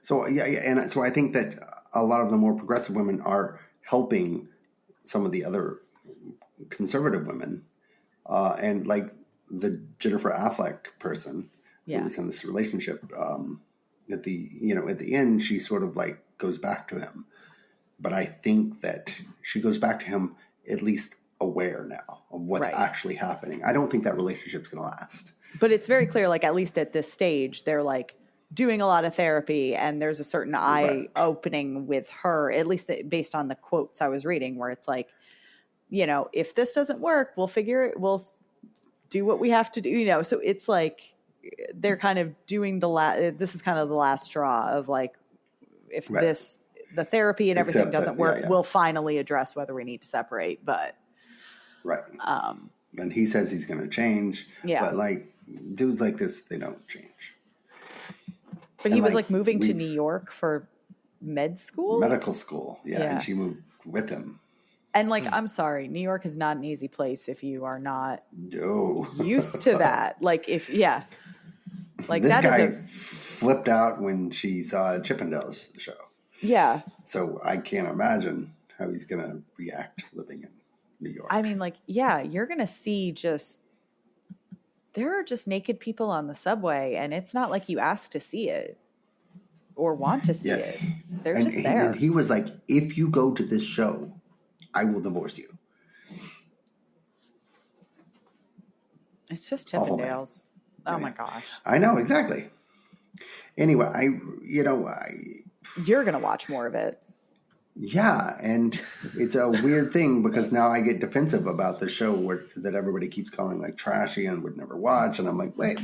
So and so I think that a lot of the more progressive women are helping some of the other conservative women, and like the Jennifer Affleck person who was in this relationship. At the end, she sort of like goes back to him, but I think that she goes back to him at least aware now of what's actually happening. I don't think that relationship's going to last. But it's very clear, like, at least at this stage, they're like doing a lot of therapy, and there's a certain eye opening with her, at least based on the quotes I was reading, where it's like, you know, if this doesn't work, we'll do what we have to do, you know. So it's like they're kind of doing this is kind of the last straw of like, if the therapy and everything doesn't work, we'll finally address whether we need to separate. But and he says he's going to change, but like dudes like this, they don't change. But he was like moving to New York for medical school, and she moved with him. And like, I'm sorry, New York is not an easy place if you are not used to that. Like, like this guy flipped out when she saw Chippendales show. Yeah. So I can't imagine how he's going to react living in New York. I mean, like, you're going to see there are just naked people on the subway, and it's not like you ask to see it or want to see it. They're just there. And he was like, if you go to this show, I will divorce you. It's just Chippendales. Oh my gosh. I know, exactly. Anyway, you're going to watch more of it. Yeah, and it's a weird thing because now I get defensive about the show that everybody keeps calling like trashy and would never watch, and I'm like, wait,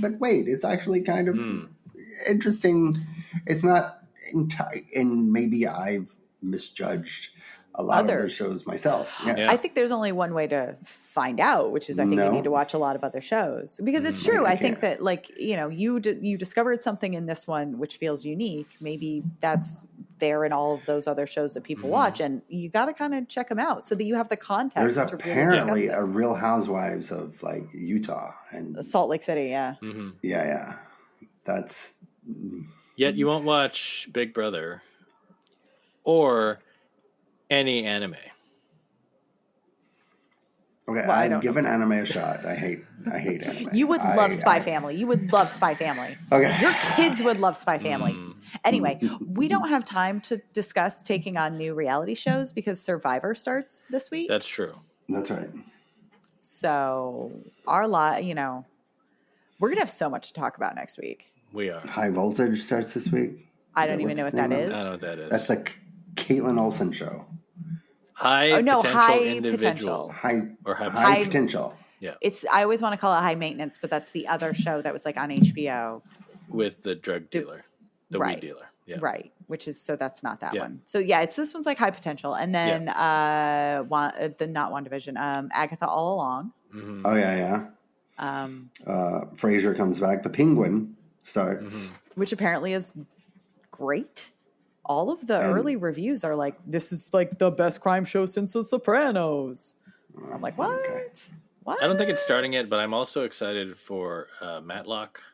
it's actually kind of interesting. It's not and maybe I've misjudged a lot of those shows myself. Yeah. I think there's only one way to find out, which is I think you need to watch a lot of other shows, because it's true. I think that, like, you know, you discovered something in this one which feels unique. Maybe that's there in all of those other shows that people watch, and you got to kind of check them out so that you have the context. There's apparently a Real Housewives of like Utah and Salt Lake City. Yeah. That's yet you won't watch Big Brother or any anime. Okay, I've given anime a shot. I hate anime. You would love Spy Family. You would love Spy Family. Okay. Your kids would love Spy Family. Anyway, we don't have time to discuss taking on new reality shows because Survivor starts this week. That's true. That's right. So we're going to have so much to talk about next week. We are. High Voltage starts this week. I don't even know what that is. I don't know what that is. That's the Caitlin Olsen show. High potential. High potential. Yeah. I always want to call it High Maintenance, but that's the other show that was like on HBO. With the drug dealer. The weed dealer. Yeah. Right. That's not that one. So this one's like High Potential. And then not WandaVision, Agatha All Along. Mm-hmm. Oh yeah. Frasier comes back. The Penguin starts. Which apparently is great. All of the early reviews are like, this is like the best crime show since The Sopranos. I'm like, what? Okay. What? I don't think it's starting yet, but I'm also excited for Matlock.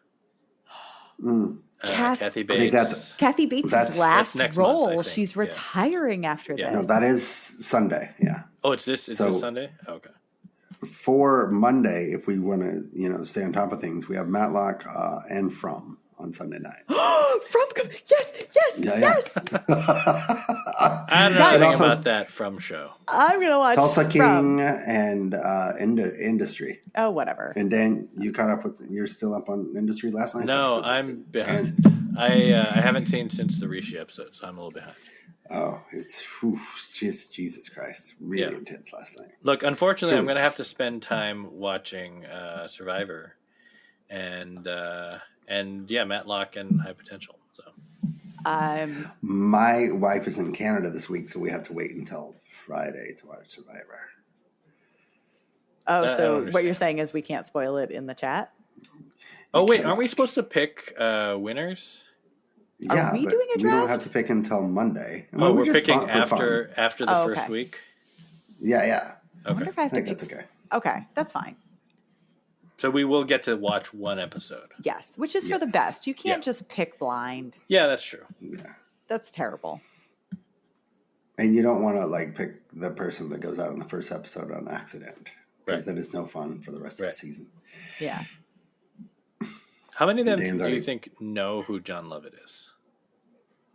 Kathy Bates. Kathy Bates' last role. Month, she's retiring after this. No, that is Sunday. Yeah. Oh, it's this Sunday? Oh, okay. For Monday, if we want to, stay on top of things, we have Matlock and From on Sunday night. Yes. I don't know anything about that From show. I'm going to watch Tulsa From. King and Industry. Oh, whatever. And Dan, you caught up with, you're still up on Industry last night? No, I'm behind. I haven't seen since the Rishi episode, so I'm a little behind. Oh, it's Jesus Christ. Really intense last night. Look, unfortunately, I'm going to have to spend time watching Survivor and Matlock and High Potential. So my wife is in Canada this week, so we have to wait until Friday to watch Survivor. Oh, so what you're saying is we can't spoil it in the chat? Oh, wait, aren't we supposed to pick winners? Yeah, Are we doing a draft? We don't have to pick until Monday. Oh, we're picking after the first week? Yeah. Okay. I wonder if I have to pick. That's okay. Okay, that's fine. So we will get to watch one episode. Yes, which is for the best. You can't just pick blind. Yeah, that's true. Yeah. That's terrible. And you don't want to pick the person that goes out in the first episode on accident. Because then it's no fun for the rest of the season. Yeah. How many of them do you think know who John Lovett is?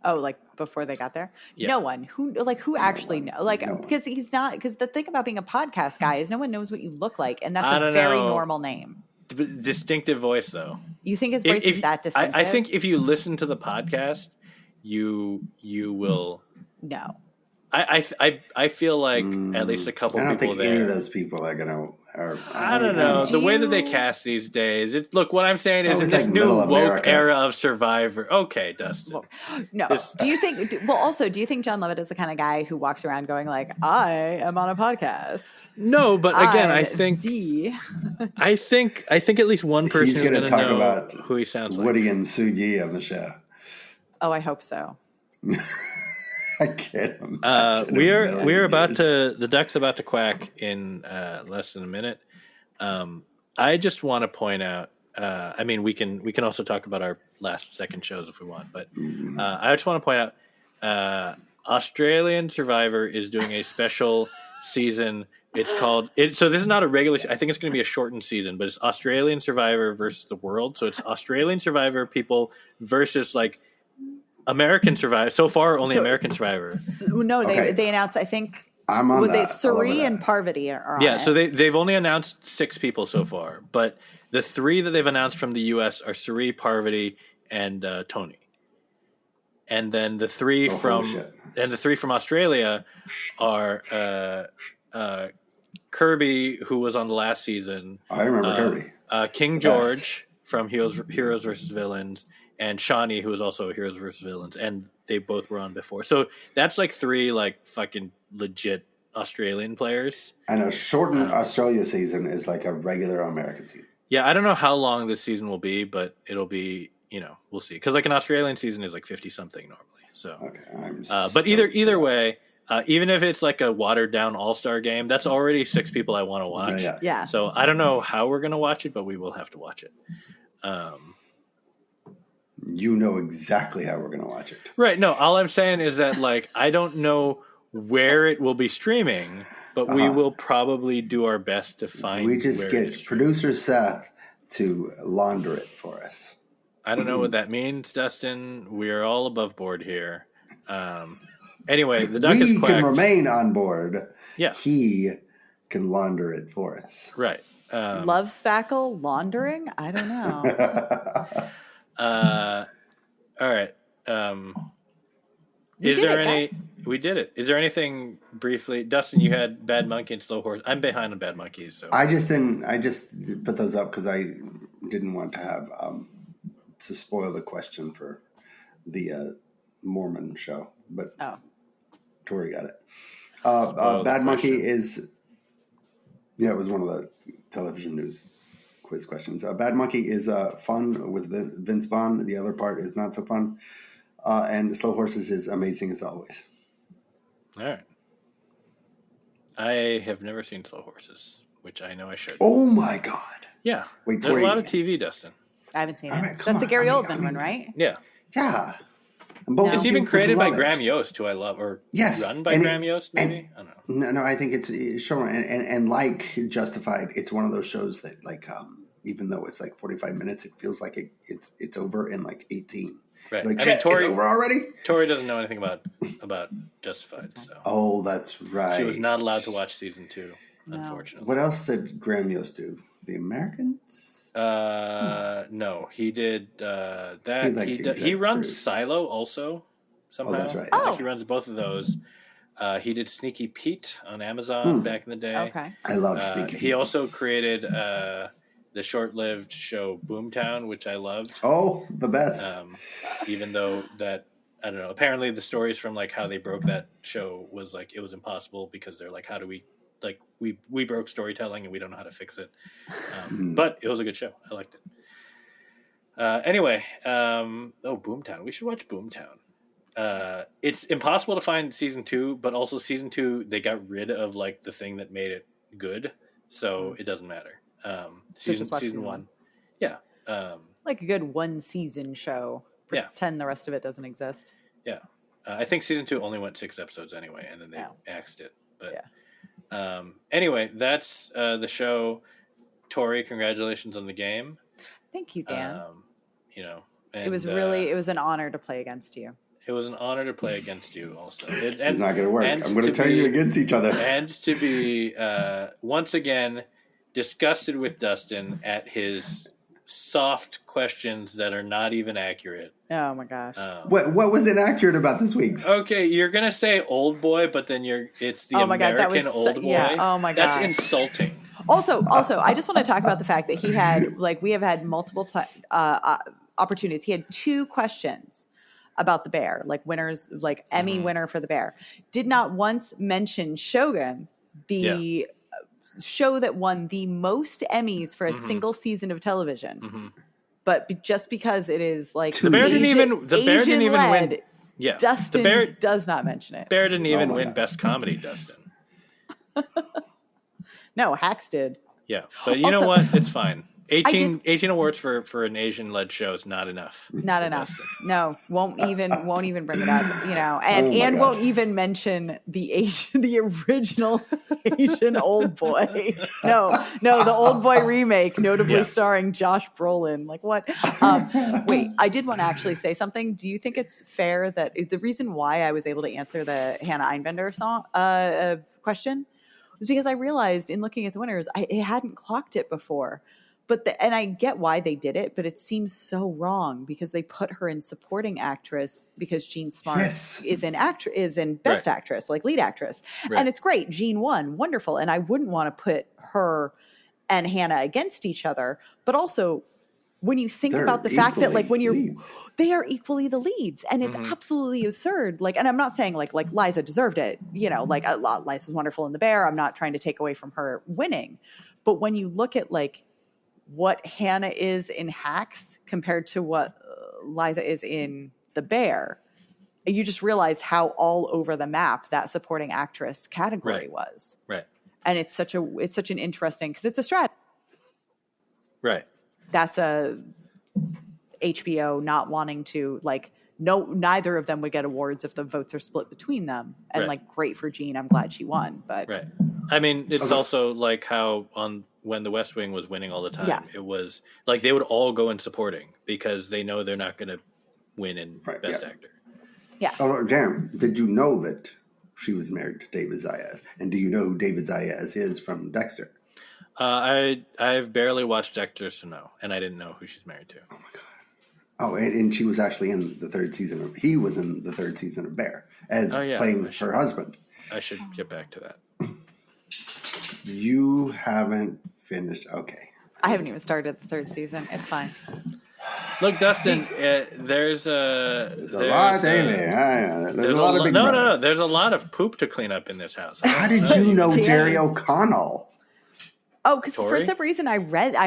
Oh, before they got there? Yeah. No one. Who actually know? Because he's not, because the thing about being a podcast guy is no one knows what you look like. And that's a very normal name. Distinctive voice, though. You think his voice is that distinctive? I think if you listen to the podcast, you will know. I feel like at least a couple people there. I don't think any of those people are going to. I don't know. The way that they cast these days. Look, what I'm saying is in this new woke era of Survivor. Okay, Dustin. No. Do you think, do you think John Lovett is the kind of guy who walks around going I am on a podcast? No, but again, I think at least one person is going to talk about who he sounds like. Woody and Sugi on the show. Oh, I hope so. I can't imagine. We're about to, the duck's about to quack in less than a minute. I just want to point out, we can also talk about our last second shows if we want, but I just want to point out Australian Survivor is doing a special season. It's called so this is not a regular. I think it's going to be a shortened season, but it's Australian Survivor versus the world. So it's Australian Survivor people versus American Survivor. So far, only American Survivor. No, they announced. I think I'm on that. Suri and Parvati are on it. So they've only announced 6 people so far, but the 3 that they've announced from the U.S. are Suri, Parvati, and Tony. And then the 3 from Australia are Kirby, who was on the last season. I remember Kirby. King George from Heroes vs. Villains. And Shawnee, who was also Heroes vs. Villains, and they both were on before. So that's 3 fucking legit Australian players. And a shortened Australia season is a regular American season. Yeah, I don't know how long this season will be, but it'll be, we'll see. Because an Australian season is 50-something normally. So, okay, but either way, even if it's a watered down all-star game, that's already 6 people I want to watch. Yeah. So I don't know how we're gonna watch it, but we will have to watch it. You know exactly how we're going to watch it. Right. No, all I'm saying is that, I don't know where it will be streaming, but we will probably do our best to find We just get producer Seth to launder it for us. I don't know what that means, Dustin. We are all above board here. Anyway, the duck is quacked. We can remain on board. Yeah. He can launder it for us. Right. Love spackle laundering? I don't know. All right. We did it. Is there anything briefly, Dustin, you had Bad Monkey and Slow Horse. I'm behind on Bad Monkeys. So I just put those up because I didn't want to have, to spoil the question for the, Mormon show, but Tori got it. Bad Monkey is, it was one of the television news quiz questions. Bad Monkey is fun with Vince Vaughn. The other part is not so fun. And Slow Horses is amazing as always. All right. I have never seen Slow Horses, which I know I should. Oh my God. Yeah. Wait, there's a lot of TV, Dustin. I haven't seen it. That's the Gary Oldman one, right? Yeah. Yeah. It's even created by Graham Yost, who I love, or run by Graham Yost, maybe? I don't know. No, I think it's showrun. And like Justified, it's one of those shows that even though it's 45 minutes, it feels like it's over in 18. Right. Like, I mean, it's over already? Tori doesn't know anything about Justified, so. Oh, that's right. She was not allowed to watch season 2, unfortunately. What else did Graham Yost do? The Americans? No, he did that. He runs Silo also somehow. Oh, that's right. Like, he runs both of those. He did Sneaky Pete on Amazon back in the day. Okay. I love Sneaky Pete. He also created the short-lived show Boomtown, which I loved. Oh, the best. Even though that, I don't know, apparently the stories from like how they broke that show was like it was impossible because they're like, how do we, like, we broke storytelling and we don't know how to fix it. But it was a good show. I liked it. Anyway, Boomtown. We should watch Boomtown. It's impossible to find season 2, but also season 2 they got rid of like the thing that made it good, so it doesn't matter. So just watch season 1. Yeah. Like a good one season show. Pretend the rest of it doesn't exist. Yeah. I think season 2 only went 6 episodes anyway, and then they axed it. But anyway, that's the show. Tori, congratulations on the game. Thank you, Dan. And, it was it was an honor to play against you. It was an honor to play against you also. It's not going to work. I'm going to turn you against each other. And to be, once again, disgusted with Dustin at his soft questions that are not even accurate. Oh, my gosh. What was inaccurate about this week's? Okay, you're going to say old boy, but then it's the American old boy. Yeah. Oh, my God. That's insulting. Also, I just want to talk about the fact that he had, like, we have had multiple opportunities. He had 2 questions about the Bear, like winners, like Emmy winner for the Bear. Did not once mention Shogun, the show that won the most Emmys for a single season of television. But just because it is like the Bear didn't even win. Yeah, Dustin does not mention it. Bear didn't even win Best Comedy. Dustin. No, Hacks did. Yeah, but you know what? It's fine. 18 awards for an Asian-led show is not enough. Not enough. No, won't even bring it up. And won't even mention the original Asian Old Boy. No, the Old Boy remake, notably starring Josh Brolin. Like what? Wait, I did want to actually say something. Do you think it's fair that the reason why I was able to answer the Hannah Einbender question was because I realized in looking at the winners, I hadn't clocked it before. And I get why they did it, but it seems so wrong because they put her in supporting actress because Jean Smart is in Best Actress, like lead actress. Right. And it's great. Jean won. Wonderful. And I wouldn't want to put her and Hannah against each other. But also when you think about the fact that like they are equally the leads and it's absolutely absurd. Like, and I'm not saying like Liza deserved it, like Liza's wonderful in The Bear. I'm not trying to take away from her winning. But when you look at like what Hannah is in Hacks compared to what Liza is in The Bear, you just realize how all over the map that supporting actress category was. Right. And it's such an interesting, because it's a strategy. Right. That's a HBO not wanting to neither of them would get awards if the votes are split between them. And great for Jean. I'm glad she won. But I mean, it's also like how when The West Wing was winning all the time, it was like they would all go in supporting because they know they're not going to win in Best Actor. Yeah. Oh, damn. Did you know that she was married to David Zayas? And do you know who David Zayas is from Dexter? I've barely watched Dexter, so no. And I didn't know who she's married to. Oh, my God. Oh, and she was actually in the 3rd season he was in the 3rd season of Bear as playing her husband. I should get back to that. You haven't finished. Okay. I haven't even started the 3rd season. It's fine. Look, Dustin, there's a lot, there's a lot of big no. There's a lot of poop to clean up in this house. How did you know Jerry O'Connell? Oh, because for some reason I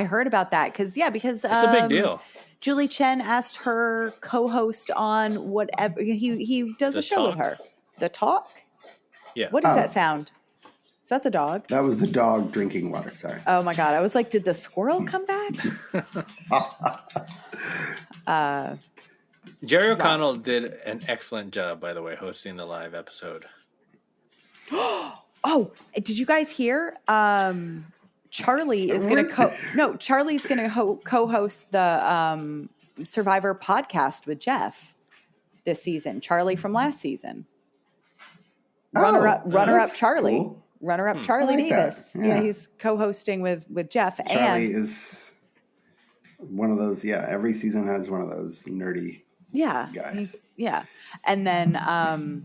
heard about that. Because it's a big deal. Julie Chen asked her co-host on whatever he does a show with her. The Talk? Yeah. What does that sound? Is that the dog? That was the dog drinking water. Sorry. Oh my God. I was like, did the squirrel come back? Jerry O'Connell did an excellent job, by the way, hosting the live episode. Oh, did you guys hear? Charlie is going to Charlie's going to co-host the Survivor podcast with Jeff. this season. Charlie from last season. Runner up Charlie. Cool. Runner up Charlie like Davis. Yeah. He's co-hosting with Jeff. Charlie is one of those. Yeah, every season has one of those nerdy. Guys. And then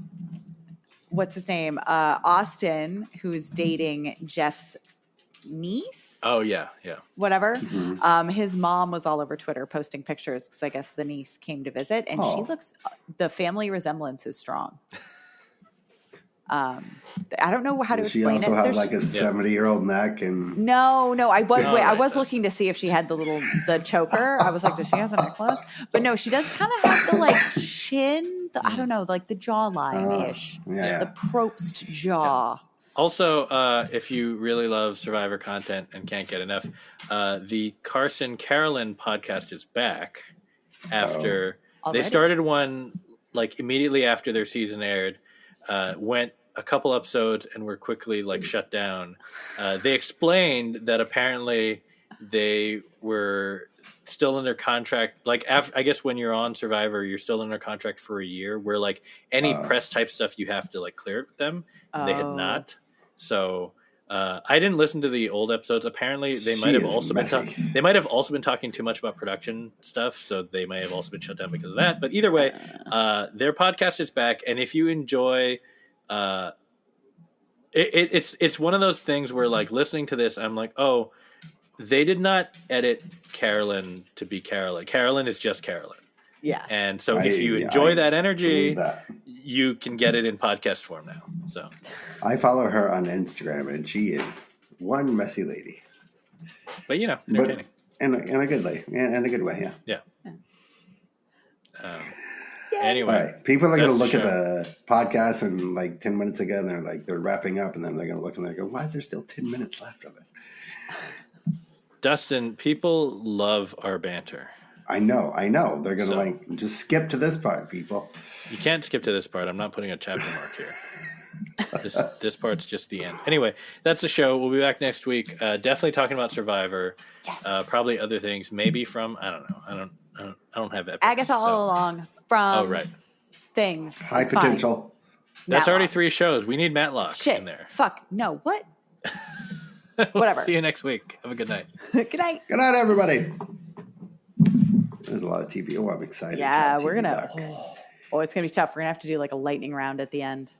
what's his name? Austin, who's dating Jeff's niece. Oh yeah. Whatever. Mm-hmm. His mom was all over Twitter posting pictures because I guess the niece came to visit, and she looks. The family resemblance is strong. I don't know how to explain it. She also had like a 70-year-old neck and. No. I was looking to see if she had the choker. I was like, does she have the necklace? But no, she does kind of have the like chin. I don't know, like the jawline ish. The Probst jaw. Yeah. Also, if you really love Survivor content and can't get enough, the Carson Carolyn podcast is back after they started one like immediately after their season aired. Went a couple episodes and were quickly like shut down. They explained that apparently they were still under contract. Like I guess when you're on Survivor, you're still under contract for a year. Where like any press type stuff, you have to like clear it with them. They had not. So I didn't listen to the old episodes. Apparently, they might have also been talking too much about production stuff, so they may have also been shut down because of that. But either way, their podcast is back, and if you enjoy, it's one of those things where like listening to this, I'm like, oh, they did not edit Carolyn to be Carolyn. Carolyn is just Carolyn. Yeah. And so if you enjoy that energy, you can get it in podcast form now. So I follow her on Instagram, and she is one messy lady. But entertaining. In a good way. In a good way, yeah. Anyway. All right. People are going to look at the podcast and like 10 minutes ago, and they're wrapping up, and then they're going to look and they're going, why is there still 10 minutes left of this? Dustin, people love our banter. I know. They're going to just skip to this part, people. You can't skip to this part. I'm not putting a chapter mark here. This part's just the end. Anyway, that's the show. We'll be back next week. Definitely talking about Survivor. Yes. Probably other things. Maybe from, I don't know. I don't have epics. Agatha all along from things. High potential. That's Matlock. already 3 shows. We need Matlock in there. Fuck. No. What? Whatever. See you next week. Have a good night. Good night. Good night, everybody. There's a lot of TV. Oh, I'm excited. Yeah, we're going to. Oh, it's going to be tough. We're going to have to do like a lightning round at the end.